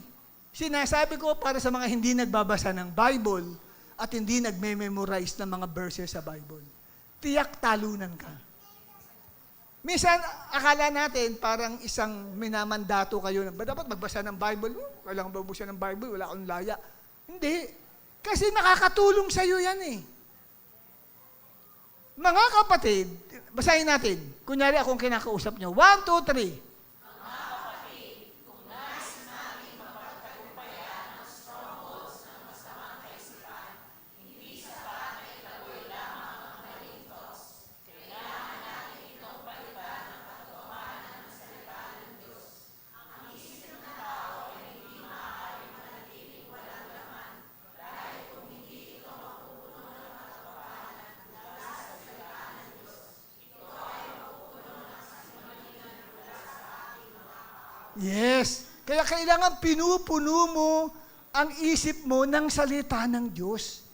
[SPEAKER 1] sinasabi ko para sa mga hindi nagbabasa ng Bible at hindi nagme-memorize ng mga verses sa Bible. Tiyak talunan ka. Minsan, akala natin parang isang minamandato kayo na, ba dapat magbasa ng Bible? Kailangan ba magbasa ng Bible? Wala akong laya. Hindi. Kasi nakakatulong sa iyo yan eh. Mga kapatid, basahin natin. Kunyari akong kinakausap nyo. 1, 2, 3. Yes. Kaya kailangan pinupuno mo ang isip mo ng salita ng Diyos.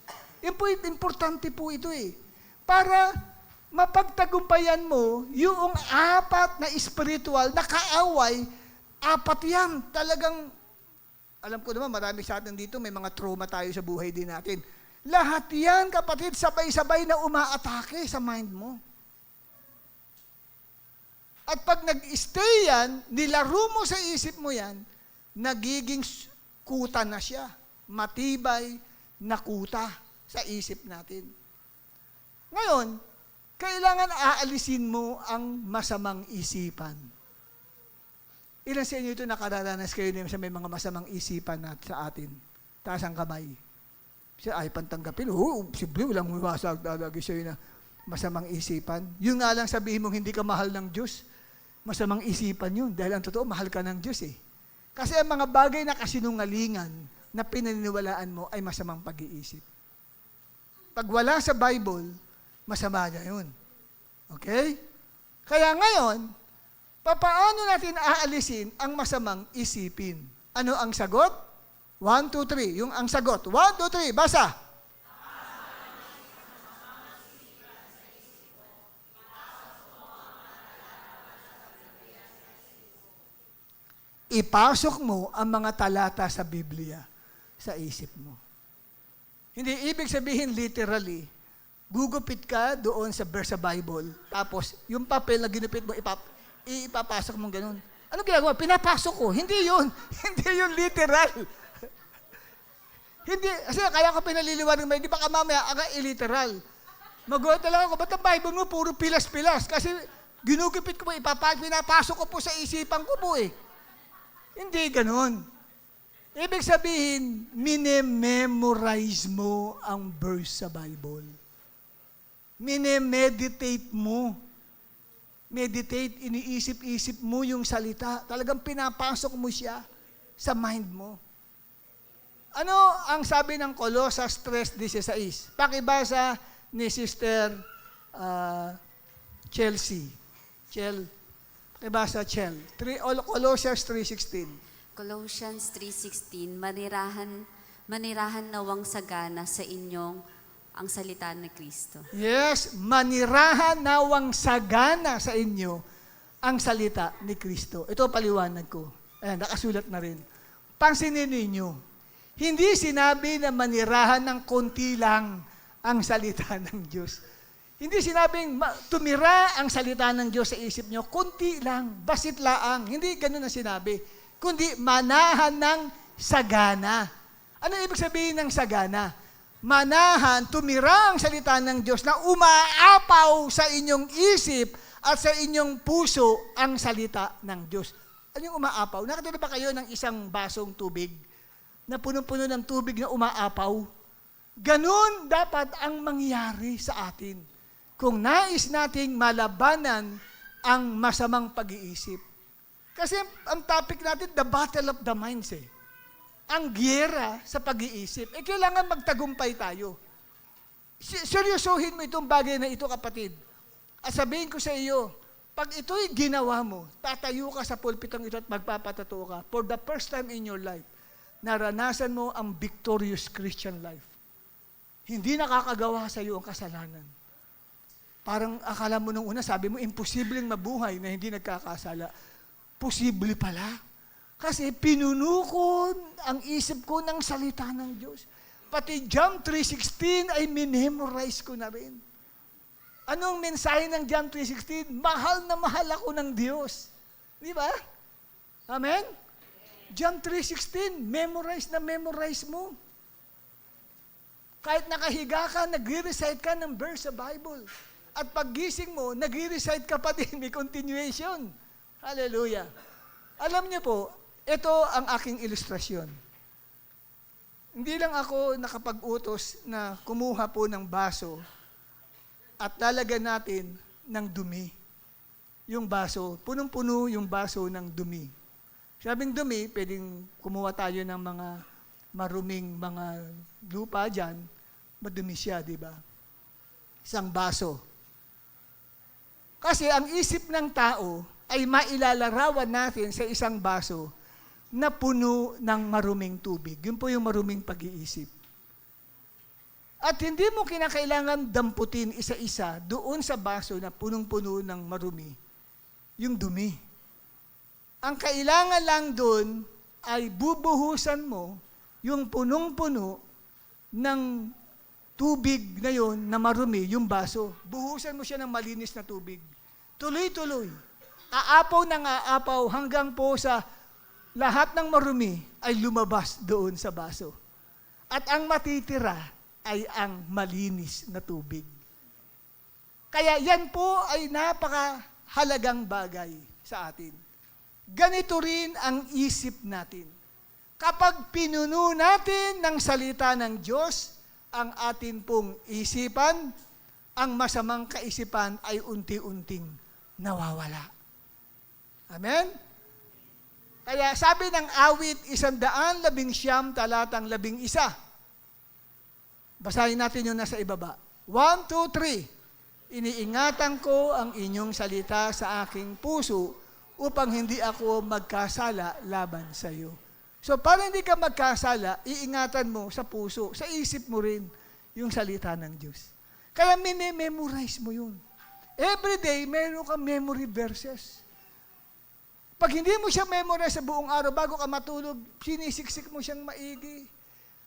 [SPEAKER 1] Importante po ito eh. Para mapagtagumpayan mo yung apat na spiritual na kaaway, apat yan. Talagang, alam ko naman, marami sa atin dito, may mga trauma tayo sa buhay din natin. Lahat yan, kapatid, sabay-sabay na umaatake sa mind mo. At pag nag-stay yan, nilaro mo sa isip mo yan, nagiging kuta na siya. Matibay na kuta sa isip natin. Ngayon, kailangan aalisin mo ang masamang isipan. Ilan sa inyo ito nakararanas kayo sa may mga masamang isipan sa atin? Taas ang kamay. Siya ay pantanggapin. Simple, walang umasag talaga siya na masamang isipan. Yung nga lang sabihin mong hindi ka mahal ng Diyos, masamang isipan yun. Dahil ang totoo, mahal ka ng Diyos eh. Kasi ang mga bagay na kasinungalingan na pinaniniwalaan mo ay masamang pag-iisip. Pag wala sa Bible, masama na yun. Okay? Kaya ngayon, paano natin aalisin ang masamang isipin? Ano ang sagot? 1, 2, 3. Yung ang sagot. 1, 2, 3. Basa. Ipasok mo ang mga talata sa Biblia sa isip mo. Hindi ibig sabihin literally, gugupit ka doon sa verse sa Bible, tapos yung papel na ginupit mo, ipapasok mo ganun. Ano ginagawa? Pinapasok ko. Hindi yun. Hindi yun literal. Hindi, kasi kaya ko pinaliliwanag mo, hindi baka mamaya, literal. Magulat na lang ako, ba't ang Bible mo puro pilas-pilas? Kasi ginugupit ko po, pinapasok ko po sa isipan ko po eh. Hindi ganun. Ibig sabihin, minememorize mo ang verse sa Bible. Minemeditate mo. Meditate, iniisip-isip mo yung salita. Talagang pinapasok mo siya sa mind mo. Ano ang sabi ng Colossus 3:16? Pakibasa ni Sister Chelsea. Pakibasa Chel. Colossians 3:16.
[SPEAKER 3] Colossians 3:16, manirahan nawang sagana sa inyong ang salita ni Kristo.
[SPEAKER 1] Yes, manirahan nawang sagana sa inyo ang salita ni Kristo. Ito paliwanag ko. Ayan, nakasulat na rin. Pansinin ninyo, hindi sinabi na manirahan ng konti lang ang salita ng Diyos. Hindi sinabing tumira ang salita ng Diyos sa isip nyo, konti lang, basit laang. Hindi ganun ang sinabi. Kundi manahan ng sagana. Ano ibig sabihin ng sagana? Manahan, tumira ang salita ng Diyos na umaapaw sa inyong isip at sa inyong puso ang salita ng Diyos. Ano yung umaapaw? Nakatulad ba kayo ng isang basong tubig na punong-puno ng tubig na umaapaw? Ganun dapat ang mangyari sa atin kung nais nating malabanan ang masamang pag-iisip. Kasi ang topic natin, the battle of the minds eh. Ang giyera sa pag-iisip. Kailangan magtagumpay tayo. Seryosohin mo itong bagay na ito, kapatid. At sabihin ko sa iyo, pag ito'y ginawa mo, tatayo ka sa pulpitong ito at magpapatato ka, for the first time in your life, naranasan mo ang victorious Christian life. Hindi nakakagawa sa iyo ang kasalanan. Parang akala mo nung una, sabi mo, imposibleng mabuhay na hindi nagkakasala. Posible pala. Kasi pinuno ko ang isip ko ng salita ng Diyos. Pati John 3:16 ay minemorize ko na rin. Anong mensahe ng John 3:16? Mahal na mahal ako ng Diyos. Di ba? Amen? John 3:16, memorize na memorize mo. Kahit nakahiga ka, nagre-recite ka ng verse sa Bible. At paggising mo, nagre-recite ka pa din, may continuation. Hallelujah. Alam niyo po, ito ang aking ilustrasyon. Hindi lang ako nakapag-utos na kumuha po ng baso at lalagyan natin ng dumi. Yung baso, punong-puno yung baso ng dumi. Sabing dumi, pwedeng kumuha tayo ng mga maruming mga lupa dyan, madumi siya, di ba? Isang baso. Kasi ang isip ng tao, ay mailalarawan natin sa isang baso na puno ng maruming tubig. Yun po yung maruming pag-iisip. At hindi mo kinakailangan damputin isa-isa doon sa baso na punong-puno ng marumi, yung dumi. Ang kailangan lang doon ay bubuhusan mo yung punong-puno ng tubig na yon na marumi, yung baso. Buhusan mo siya ng malinis na tubig. Tuloy-tuloy. Aapaw ng aapaw hanggang po sa lahat ng marumi ay lumabas doon sa baso. At ang matitira ay ang malinis na tubig. Kaya yan po ay napakahalagang bagay sa atin. Ganito rin ang isip natin. Kapag pinuno natin ng salita ng Diyos, ang atin pong isipan, ang masamang kaisipan ay unti-unting nawawala. Amen? Kaya sabi ng awit 119, talatang 11, basahin natin yung nasa ibaba. 1, 2, 3. Iniingatan ko ang inyong salita sa aking puso upang hindi ako magkasala laban sa iyo. So, para hindi ka magkasala, iingatan mo sa puso, sa isip mo rin yung salita ng Diyos. Kaya memorize mo yun. Every day, meron kang memory verses. Pag hindi mo siya memorize sa buong araw, bago ka matulog, sinisiksik mo siyang maigi.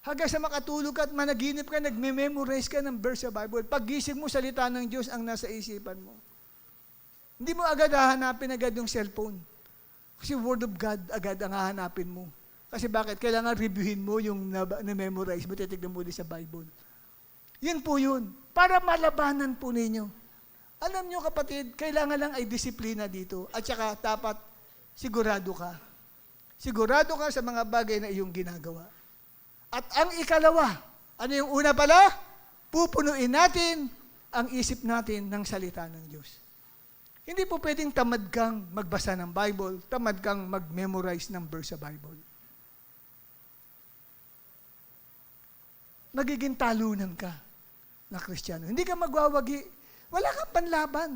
[SPEAKER 1] Hanggang sa makatulog ka at managinip ka, nagme-memorize ka ng verse sa Bible. Pag gising mo, salita ng Diyos ang nasa isipan mo. Hindi mo agad hahanapin agad yung cellphone. Kasi Word of God agad ang hahanapin mo. Kasi bakit? Kailangan reviewin mo yung na-memorize mo, titignan mo din sa Bible. Yun po yun. Para malabanan po ninyo. Alam nyo kapatid, kailangan lang ay disiplina dito. At saka dapat sigurado ka. Sigurado ka sa mga bagay na iyong ginagawa. At ang ikalawa, ano yung una pala? Pupunuin natin ang isip natin ng salita ng Diyos. Hindi po pwedeng tamad kang magbasa ng Bible, tamad kang mag-memorize ng verse sa Bible. Magiging talunan ka na Kristiyano. Hindi ka magwawagi. Wala kang panlaban.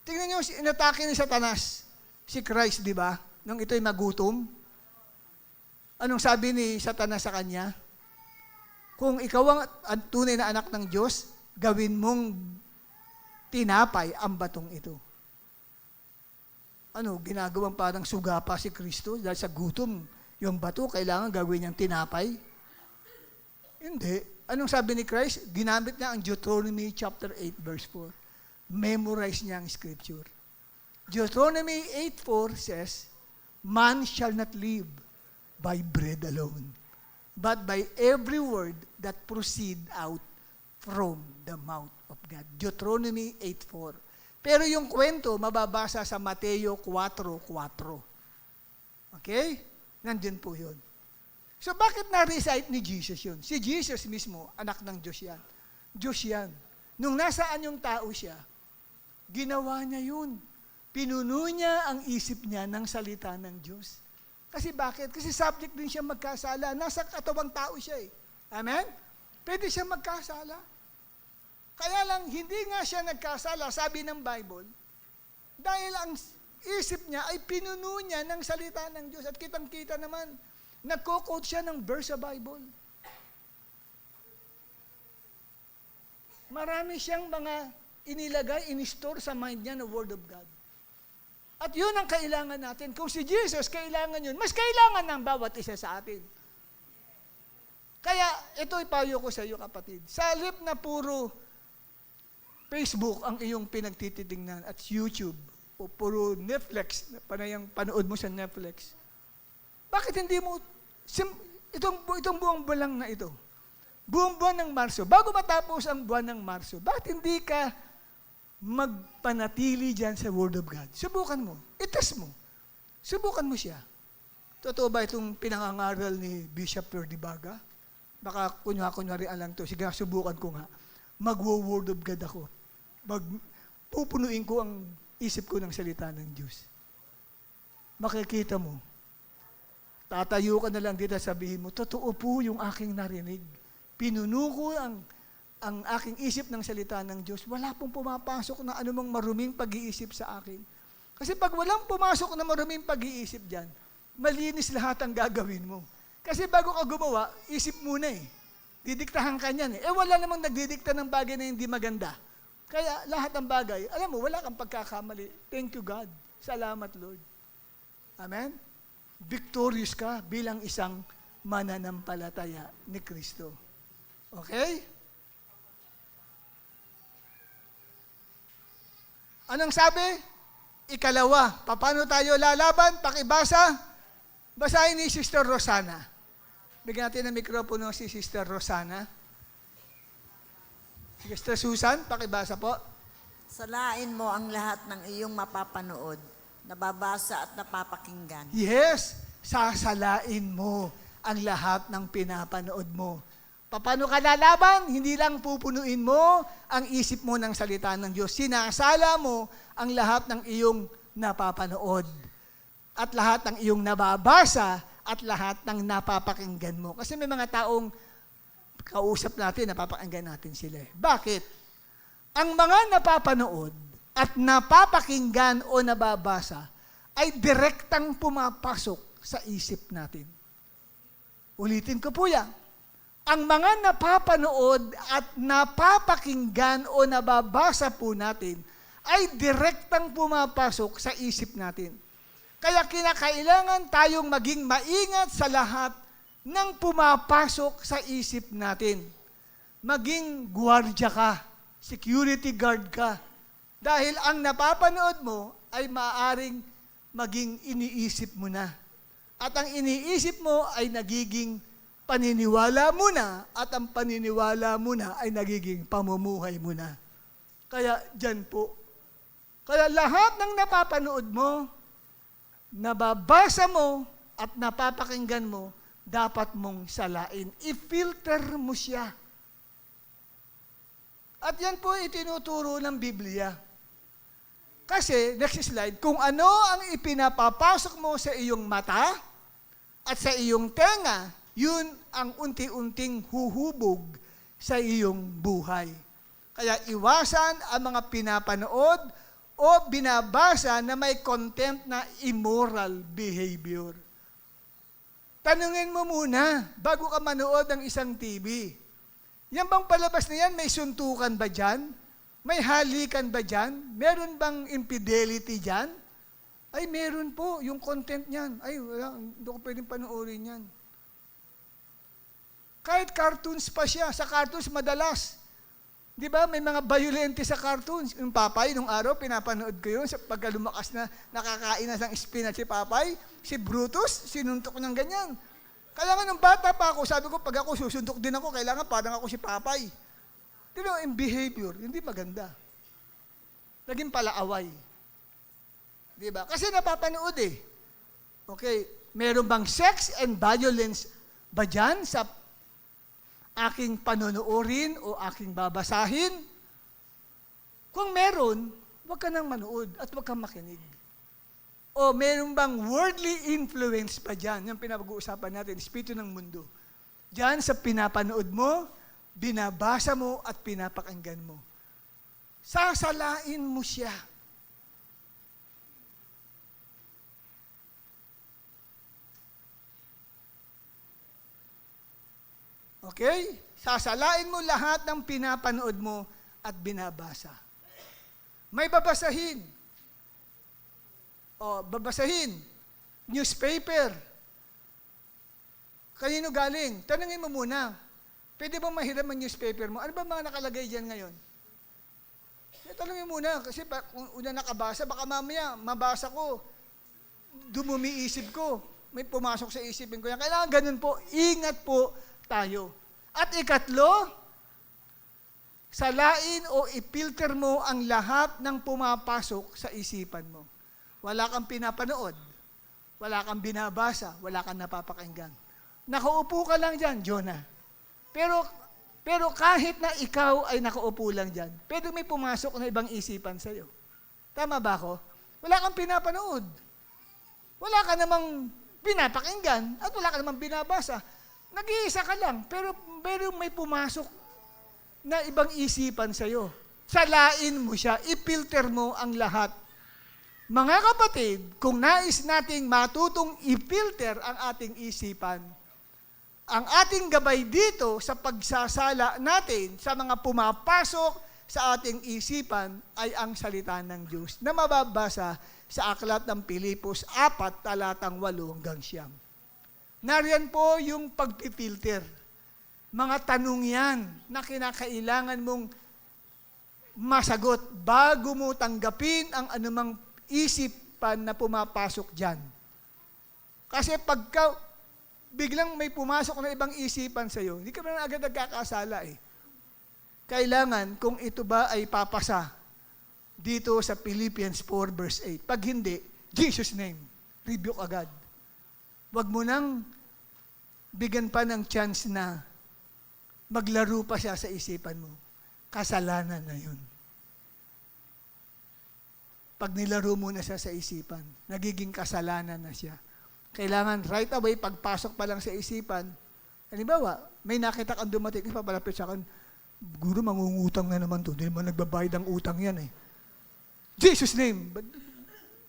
[SPEAKER 1] Tingnan nyo, inatake ni Satanas, si Christ, di ba? Nung ito'y magutom. Anong sabi ni Satanas sa kanya? Kung ikaw ang tunay na anak ng Diyos, gawin mong tinapay ang batong ito. Ano, ginagawang parang suga pa si Kristo dahil sa gutom, yung bato, kailangan gawin niyang tinapay? Hindi. Anong sabi ni Christ? Ginamit niya ang Deuteronomy chapter 8, verse 4. Memorize niya ang scripture. Deuteronomy 8:4 says, man shall not live by bread alone, but by every word that proceed out from the mouth of God. Deuteronomy 8:4. Pero yung kwento, mababasa sa Mateo 4:4. Okay? Nandun po yun. So bakit na-recite ni Jesus yun? Si Jesus mismo, anak ng Diyos yan. Diyos yan. Nung nasaan yung tao siya, ginawa niya yun. Pinuno niya ang isip niya ng salita ng Diyos. Kasi bakit? Kasi subject din siya magkasala. Nasa katawang tao siya eh. Amen? Pwede siya magkasala. Kaya lang, hindi nga siya nagkasala, sabi ng Bible, dahil ang isip niya ay pinuno niya ng salita ng Diyos. At kitang-kita naman, nagko-quote siya ng verse sa Bible. Marami siyang mga inilagay, in-store sa mind niya na Word of God. At yun ang kailangan natin. Kung si Jesus, kailangan yun. Mas kailangan ng bawat isa sa atin. Kaya, ito'y payo ko sa iyo, kapatid. Sa halip na puro Facebook ang iyong pinagtititingnan at YouTube o puro Netflix, panayang panood mo sa Netflix, bakit hindi mo, itong buong buwan lang na ito, buong buwan ng Marso, bago matapos ang buwan ng Marso, bakit hindi ka magpanatili dyan sa Word of God? Subukan mo. Itest mo. Subukan mo siya. Totoo ba itong pinangangaral ni Bishop Perdibaga? Baka kunyari lang to. Sige, subukan ko nga. Mag-Word of God ako. Pupunuin ko ang isip ko ng salita ng Diyos. Makikita mo. Tatayo ka na lang dito at sabihin mo, totoo po yung aking narinig. Pinuno ko ang ang aking isip ng salita ng Diyos, wala pong pumapasok na anumang maruming pag-iisip sa akin. Kasi pag walang pumasok na maruming pag-iisip dyan, malinis lahat ang gagawin mo. Kasi bago ka gumawa, isip muna eh. Didiktahan ka niyan eh. Wala namang nagdidikta ng bagay na hindi maganda. Kaya lahat ng bagay, alam mo, wala kang pagkakamali. Thank you God. Salamat Lord. Amen? Victorious ka bilang isang mananampalataya ni Kristo. Okay? Anong sabi? Ikalawa, paano tayo lalaban? Pakibasa. Basahin ni Sister Rosana. Bigyan natin ng mikropono si Sister Rosana. Sister Susan, pakibasa po.
[SPEAKER 4] Salain mo ang lahat ng iyong mapapanood, nababasa at napapakinggan.
[SPEAKER 1] Yes, sasalain mo ang lahat ng pinapanood mo. Paano ka lalaban? Hindi lang pupunuin mo ang isip mo ng salita ng Diyos. Sinasala mo ang lahat ng iyong napapanood at lahat ng iyong nababasa at lahat ng napapakinggan mo. Kasi may mga taong kausap natin, napapakinggan natin sila. Bakit? Ang mga napapanood at napapakinggan o nababasa ay direktang pumapasok sa isip natin. Ulitin ko po yan. Ang mga napapanood at napapakinggan o nababasa po natin ay direktang pumapasok sa isip natin. Kaya kinakailangan tayong maging maingat sa lahat ng pumapasok sa isip natin. Maging gwardiya ka, security guard ka. Dahil ang napapanood mo ay maaaring maging iniisip mo na. At ang iniisip mo ay nagiging paniniwala mo na, at ang paniniwala mo na ay nagiging pamumuhay mo na. Kaya dyan po. Kaya lahat ng napapanood mo, nababasa mo, at napapakinggan mo, dapat mong salain. I-filter mo siya. At yan po itinuturo ng Biblia. Kasi, next slide, kung ano ang ipinapapasok mo sa iyong mata at sa iyong tenga, yun ang unti-unting huhubog sa iyong buhay. Kaya iwasan ang mga pinapanood o binabasa na may content na immoral behavior. Tanungin mo muna, bago ka manood ng isang TV, yan bang palabas na yan, may suntukan ba dyan? May halikan ba dyan? Meron bang infidelity dyan? Ay, meron po, yung content niyan. Ay, wala, hindi ko pwedeng panoorin yan. Kahit cartoons pa siya, sa cartoons madalas. Di ba, may mga violente sa cartoons. Yung Papay, nung araw, pinapanood ko yun. Pagka lumakas na, nakakain na ng spinach si Papay, si Brutus, sinuntok ng ganyan. Kaya nga nung bata pa ako, sabi ko, pag ako susuntok din ako, kailangan parang ako si Papay. Di ba, yung behavior, hindi maganda. Naging palaaway. Di ba? Kasi napapanood eh. Okay, meron bang sex and violence ba dyan sa aking panonoorin o aking babasahin? Kung meron, huwag ka nang manood at huwag kang makinig. O meron bang worldly influence pa dyan? Yung pinag-uusapan natin, espiritu ng mundo. Dyan sa pinapanood mo, binabasa mo at pinapakinggan mo. Sasalain mo siya. Okay? Sasalain mo lahat ng pinapanood mo at binabasa. May babasahin. O, babasahin. Newspaper. Kanino galing? Tanungin mo muna. Pwede bang mahiram ang newspaper mo? Ano ba mga nakalagay dyan ngayon? Tanungin muna. Kasi kung una nakabasa, baka mamaya, mabasa ko, dumumi isip ko. May pumasok sa isipin ko yan. Kailangan ganun po. Ingat po tayo. At ikatlo, salain o ipilter mo ang lahat ng pumapasok sa isipan mo. Wala kang pinapanood, wala kang binabasa, wala kang napapakinggan. Nakaupo ka lang dyan, Jonah. Pero kahit na ikaw ay nakaupo lang dyan, pwede may pumasok na ibang isipan sa'yo. Tama ba ako? Wala kang pinapanood. Wala ka namang pinapakinggan at wala ka namang binabasa. Nag-iisa ka lang, pero may pumasok na ibang isipan sa'yo. Salain mo siya, ipilter mo ang lahat. Mga kapatid, kung nais nating matutong ipilter ang ating isipan, ang ating gabay dito sa pagsasala natin sa mga pumapasok sa ating isipan ay ang salita ng Diyos na mababasa sa aklat ng Pilipos 4, talatang 8 hanggang 9. Nariyan po yung pagpipilter. Mga tanong yan na kinakailangan mong masagot bago mo tanggapin ang anumang isipan na pumapasok dyan. Kasi pagka biglang may pumasok na ibang isipan sa'yo, hindi ka na agad nagkakasala eh. Kailangan kung ito ba ay papasa dito sa Philippians 4 verse 8. Pag hindi, Jesus' name, rebuke agad. Huwag mo nang bigyan pa ng chance na maglaro pa siya sa isipan mo. Kasalanan na yun. Pag nilaro mo na siya sa isipan, nagiging kasalanan na siya. Kailangan right away, pagpasok pa lang sa isipan, halimbawa, may nakita kang dumating, papalapit sa akin, guro, mangungutang na naman to, hindi naman nagbabayad ang utang yan eh. Jesus' name,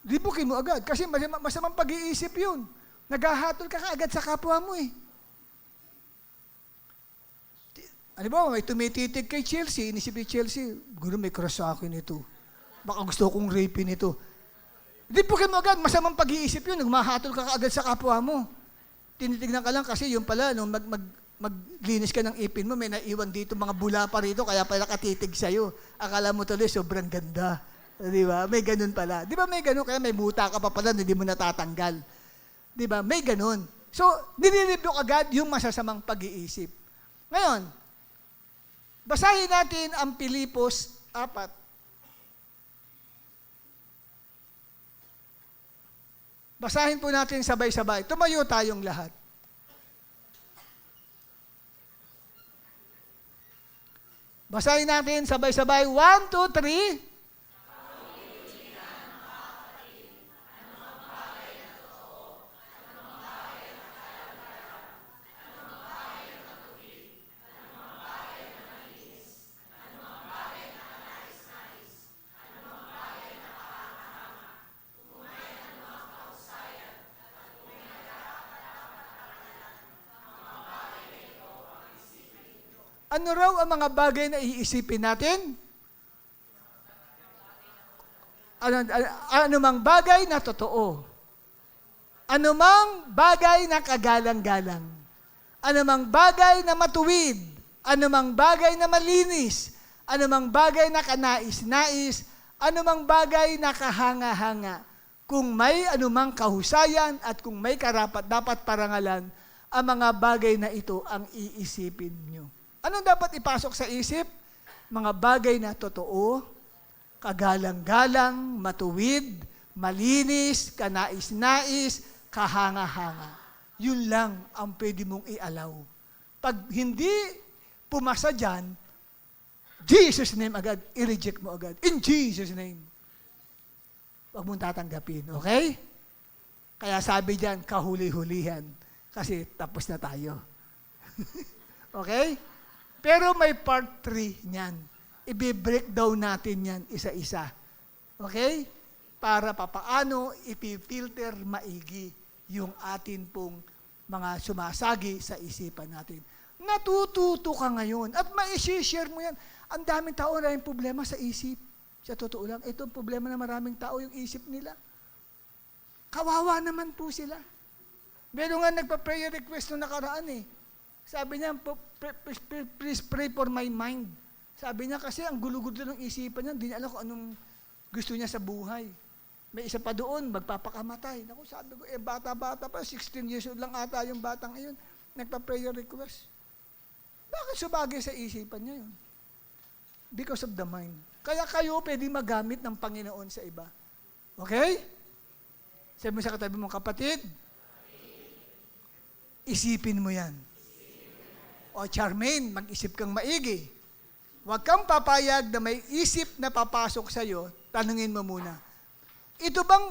[SPEAKER 1] ribukin mo agad, kasi masamang pag-iisip yun. Naghahatol ka agad sa kapwa mo eh. Halimbawa, may tumititig kay Chelsea, inisip ni Chelsea, guro, may crush sa akin ito. Baka gusto kong rapin ito. Di po kayo agad, masamang pag-iisip yun, nagmahatol ka agad sa kapwa mo. Tinitignan ka lang kasi yung pala, nung maglinis ka ng ipin mo, may naiwan dito, mga bula pa rito, kaya pala katitig sa'yo. Akala mo tuloy, sobrang ganda. Di ba? May ganun pala. Di ba may ganun? Kaya may buta ka pa pala, hindi mo natatanggal. Di ba? May ganun. So, nililibyo agad yung masasamang pag-iisip. Ngayon, basahin natin ang Pilipos 4. Basahin po natin sabay-sabay. Tumayo tayong lahat. Basahin natin sabay-sabay. 1, 2, 3. Ano raw ang mga bagay na iisipin natin? Anumang bagay na totoo. Anumang bagay na kagalang-galang. Anumang bagay na matuwid. Anumang bagay na malinis. Anumang bagay na kanais-nais. Anumang bagay na kahanga-hanga. Kung may anumang kahusayan at kung may karapat dapat parangalan, ang mga bagay na ito ang iisipin nyo. Anong dapat ipasok sa isip? Mga bagay na totoo, kagalang-galang, matuwid, malinis, kanais-nais, kahanga-hanga. Yun lang ang pwede mong i-allow. Pag hindi pumasa dyan, Jesus' name agad, i-reject mo agad. In Jesus' name. Huwag mong tatanggapin, okay? Kaya sabi dyan, kahuli-hulihan. Kasi tapos na tayo. Okay? Pero may part 3 niyan. I-breakdown natin yan isa-isa. Okay? Para papaano ipifilter maigi yung atin pong mga sumasagi sa isipan natin. Natututo ka ngayon at ma-share mo yan. Ang daming tao na yung problema sa isip. Sa totoo lang, ito ang problema ng maraming tao, yung isip nila. Kawawa naman po sila. Meron nga nagpa-prayer request nung nakaraan eh. Sabi niya, please pray for my mind. Sabi niya kasi ang gulo-gulo ng isipan niya, hindi niya alam kung anong gusto niya sa buhay. May isa pa doon, magpapakamatay. Naku, sabi ko, bata-bata pa, 16 years old lang ata yung batang iyon, nagpa-prayer request. Bakit subagay sa isipan niya yun? Because of the mind. Kaya kayo pwede magamit ng Panginoon sa iba. Okay? Sabi mo sa katabi mong kapatid, isipin mo yan. O Charmaine, mag-isip kang maigi. Huwag kang papayag na may isip na papasok sa'yo, tanungin mo muna. Ito bang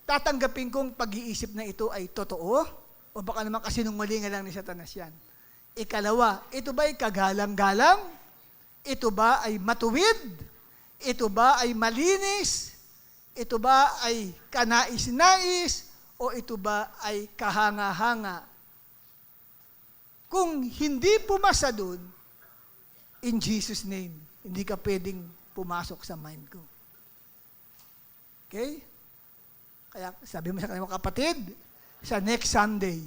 [SPEAKER 1] tatanggapin kong pag-iisip na ito ay totoo? O baka naman kasinungalingan lang ni Satanas yan? Ikalawa, ito ba'y kagalang-galang? Ito ba ay matuwid? Ito ba ay malinis? Ito ba ay kanais-nais? O ito ba ay kahanga-hanga? Kung hindi pumasa doon, in Jesus' name, hindi ka pwedeng pumasok sa mind ko. Okay? Kaya sabi mo sa kanyang kapatid, sa next Sunday,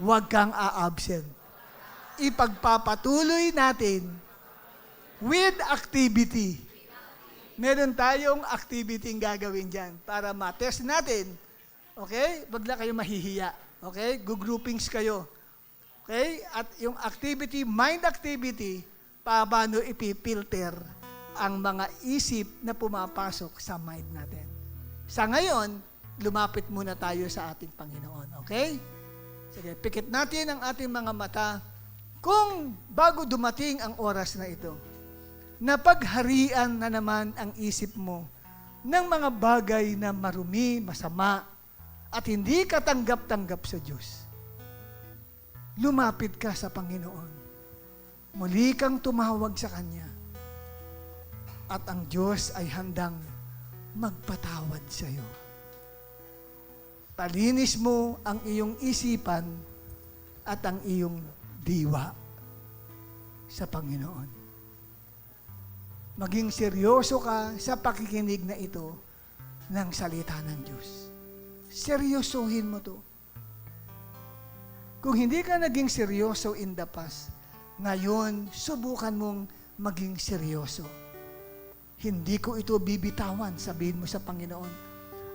[SPEAKER 1] huwag kang a-absent. Ipagpapatuloy natin with activity. Meron tayong activity ang gagawin dyan para matest natin. Okay? Wag lang kayo mahihiya. Okay? Groupings kayo. Okay? At yung activity, mind activity, paano ipipilter ang mga isip na pumapasok sa mind natin. Sa ngayon, lumapit muna tayo sa ating Panginoon. Okay? Sige, pikit natin ang ating mga mata kung bago dumating ang oras na ito, napagharian na naman ang isip mo ng mga bagay na marumi, masama, at hindi ka tanggap-tanggap sa Diyos. Lumapit ka sa Panginoon. Muli kang tumawag sa Kanya. At ang Diyos ay handang magpatawad sa iyo. Palinis mo ang iyong isipan at ang iyong diwa sa Panginoon. Maging seryoso ka sa pakikinig na ito ng salita ng Diyos. Seryosohin mo to. Kung hindi ka naging seryoso in the past, ngayon, subukan mong maging seryoso. Hindi ko ito bibitawan, sabihin mo sa Panginoon.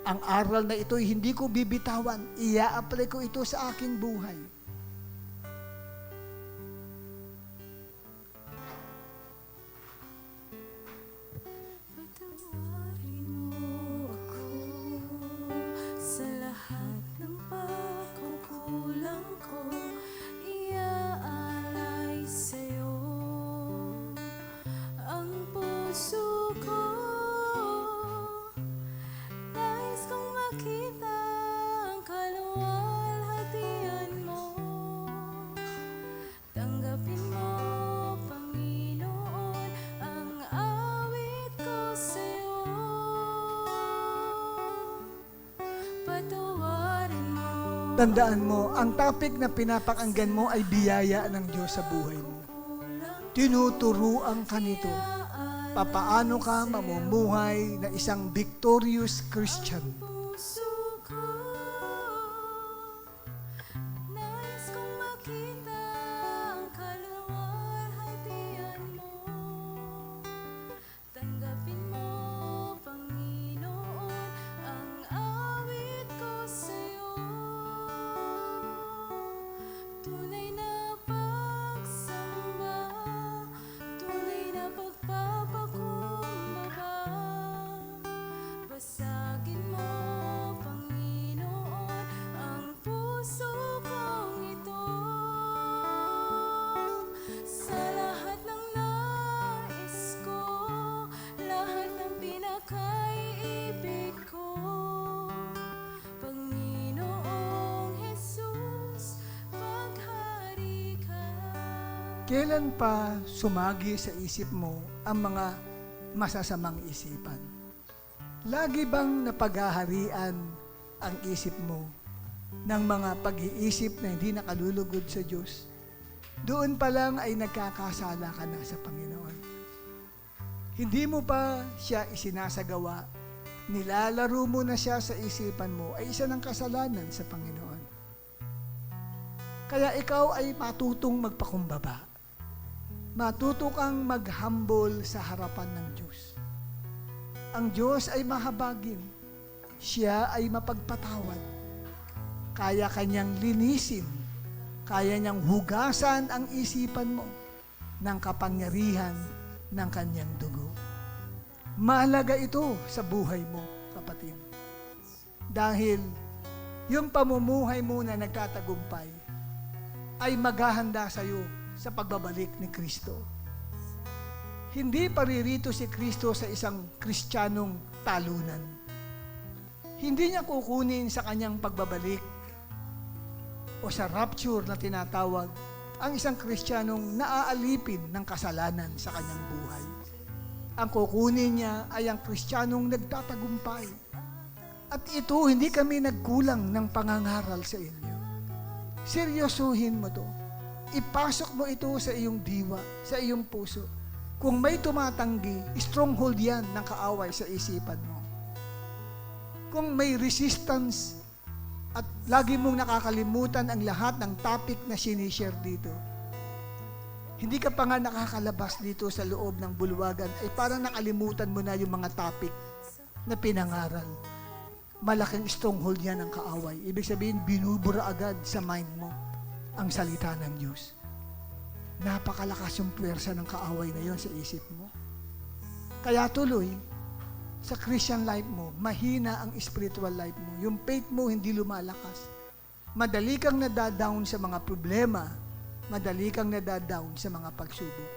[SPEAKER 1] Ang aral na ito, hindi ko bibitawan. Ia-apply ko ito sa aking buhay.
[SPEAKER 5] Patawarin mo ako sa lahat ng pagkukulang ko. Iaalay sa'yo ang puso ko. Nais kong makita ang kaluwalhatian mo. Tanggapin mo, Panginoon, ang awit ko sa'yo. Patawarin mo.
[SPEAKER 1] Tandaan mo, ang topic na pinapakinggan mo ay biyaya ng Diyos sa buhay mo. Tinuturuan ka nito. Papaano ka mamumuhay na isang victorious Christian.
[SPEAKER 5] Puso ko, nais kong makita ang kaluwalhatian mo. Tanggapin mo, Panginoon, ang awit ko sa'yo. Tunay na pagsamba, tunay na pagpapakumbaba. Basagin mo, Panginoon, ang puso kong ito. Sa lahat ng nais ko, lahat ng pinakaiibig ko, Panginoong Jesus, maghari ka.
[SPEAKER 1] Kailan pa sumagi sa isip mo ang mga masasamang isipan? Lagi bang napaghaharian ang isip mo ng mga pag-iisip na hindi nakalulugod sa Diyos? Doon pa lang ay nagkakasala ka na sa Panginoon. Hindi mo pa siya isinasagawa, nilalaro mo na siya sa isipan mo, ay isa ng kasalanan sa Panginoon. Kaya ikaw ay matutong magpakumbaba. Matuto kang mag-humble sa harapan ng Diyos. Ang Diyos ay mahabagin. Siya ay mapagpatawad. Kaya kanyang linisin. Kaya niyang hugasan ang isipan mo ng kapangyarihan ng kanyang dugo. Mahalaga ito sa buhay mo, kapatid. Dahil yung pamumuhay mo na nagtatagumpay ay maghahanda sa iyo sa pagbabalik ni Kristo. Hindi paririto si Kristo sa isang Kristiyanong talunan. Hindi niya kukunin sa kanyang pagbabalik o sa rapture na tinatawag ang isang Kristiyanong naaalipin ng kasalanan sa kanyang buhay. Ang kukunin niya ay ang Kristiyanong nagtatagumpay. At ito, hindi kami nagkulang ng pangangaral sa inyo. Seryosuhin mo to. Ipasok mo ito sa iyong diwa, sa iyong puso. Kung may tumatanggi, stronghold yan ng kaaway sa isipan mo. Kung may resistance at lagi mong nakakalimutan ang lahat ng topic na sinishare dito, hindi ka pa nga nakakalabas dito sa loob ng bulwagan, ay parang nakalimutan mo na yung mga topic na pinangaral. Malaking stronghold yan ng kaaway. Ibig sabihin, binubura agad sa mind mo ang salita ng Diyos. Napakalakas yung puwersa ng kaaway na yon sa isip mo. Kaya tuloy, sa Christian life mo, mahina ang spiritual life mo. Yung faith mo hindi lumalakas. Madali kang nadadown sa mga problema. Madali kang nadadown sa mga pagsubok.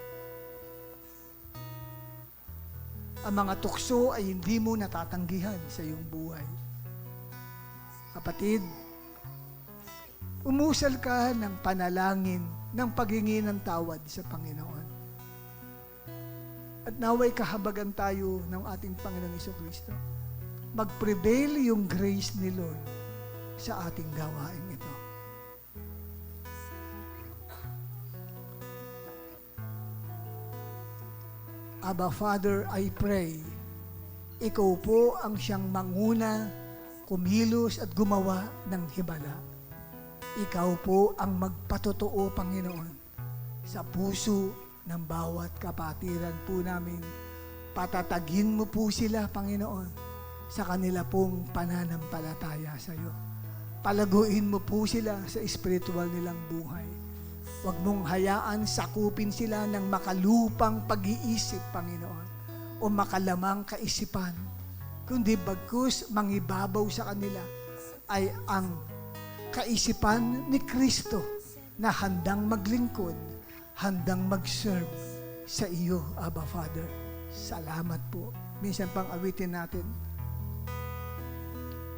[SPEAKER 1] Ang mga tukso ay hindi mo natatanggihan sa iyong buhay. Kapatid, umusal ka ng panalangin, ng paghingi ng tawad sa Panginoon. At naway kahabagan tayo ng ating Panginoong Jesucristo. Mag-prevail yung grace ni Lord sa ating gawain ito. Abba Father, I pray, ikaw po ang siyang manguna, kumilos at gumawa ng himala. Ikaw po ang magpatotoo, Panginoon, sa puso ng bawat kapatiran po namin. Patatagin mo po sila, Panginoon, sa kanila pong pananampalataya sa iyo. Palaguin mo po sila sa spiritual nilang buhay. Huwag mong hayaan sakupin sila ng makalupang pag-iisip, Panginoon, o makalamang kaisipan, kundi bagkus mangibabaw sa kanila ay ang kaisipan ni Kristo na handang maglingkod, handang mag-serve sa iyo, Abba Father. Salamat po. Minsan pang awitin natin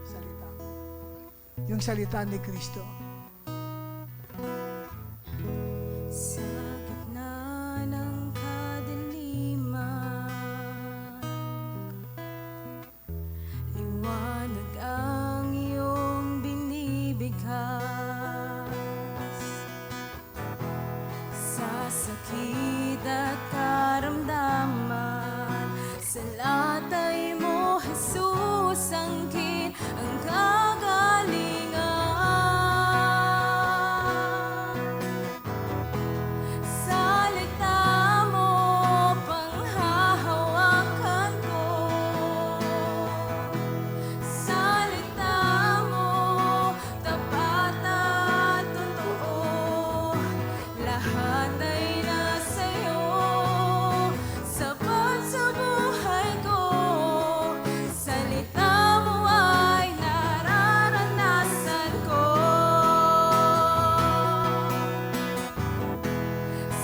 [SPEAKER 1] salita. Yung salita ni Kristo.
[SPEAKER 5] Sa gitna ng kadiliman, liwanag ang iyong binibigkas. Sa sakit at karamdaman, sa latay mo, Jesus, angkin ang kagalingan. Salita mo, panghahawakan ko. Salita mo, tapat at totoo. Lahat ay nasa'yo, sapat sa buhay ko. Salita mo ay nararanasan ko.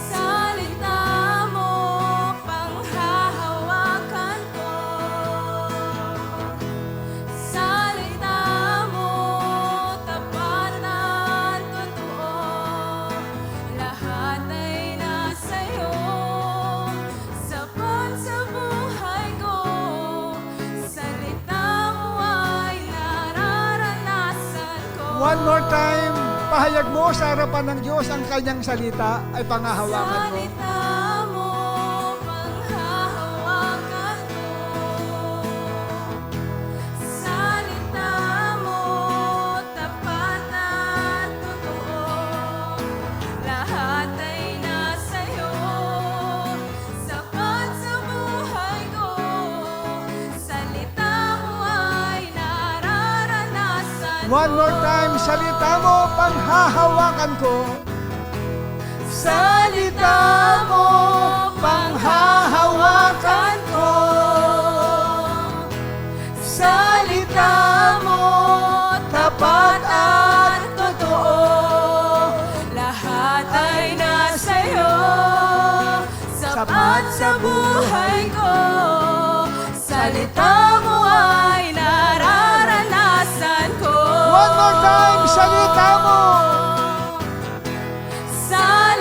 [SPEAKER 5] Salita mo, panghahawakan ko. Salita mo, tapat at totoo. Lahat ay nasa'yo, sapat sa buhay ko. Salita mo ay nararanasan ko.
[SPEAKER 1] One more time, pahayag mo sa harapan ng Diyos ang kanyang salita ay pangahawakan mo.
[SPEAKER 5] Salita mo, panghahawakan ko. Salita mo, tapat at totoo. Lahat ay nasa'yo, sapat sa buhay ko. Salita mo ay nararanasan ko.
[SPEAKER 1] One more time, salita mo, panghahawakan ko. Salita mo, panghahawakan ko. Salita mo, tapat at totoo.
[SPEAKER 5] Lahat ay nasa'yo, sapat sa buhay ko. Salita mo ay nararanasan ko.
[SPEAKER 1] One more time, salita mo.
[SPEAKER 5] Salita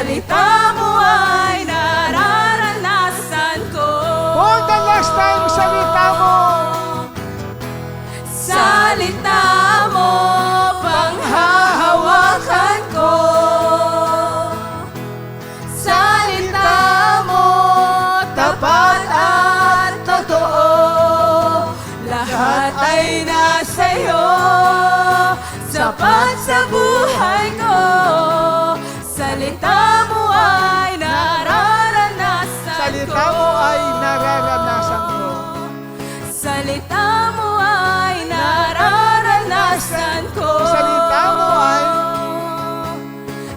[SPEAKER 5] salita mo ay nararanasan ko.
[SPEAKER 1] For the last time, salita mo.
[SPEAKER 5] Salita mo, panghahawakan ko. Salita mo, tapat at totoo. Lahat ay nasa'yo, sapat sa buhay ko. Salita mo ay nararanasan ko.
[SPEAKER 1] Salita mo ay nararanasan ko.
[SPEAKER 5] Salita mo ay nararanasan ko.
[SPEAKER 1] Salita mo ay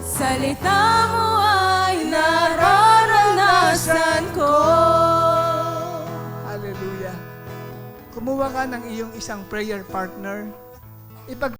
[SPEAKER 5] Salita mo ay nararanasan ko.
[SPEAKER 1] Hallelujah. Kumuha ka ng iyong isang prayer partner.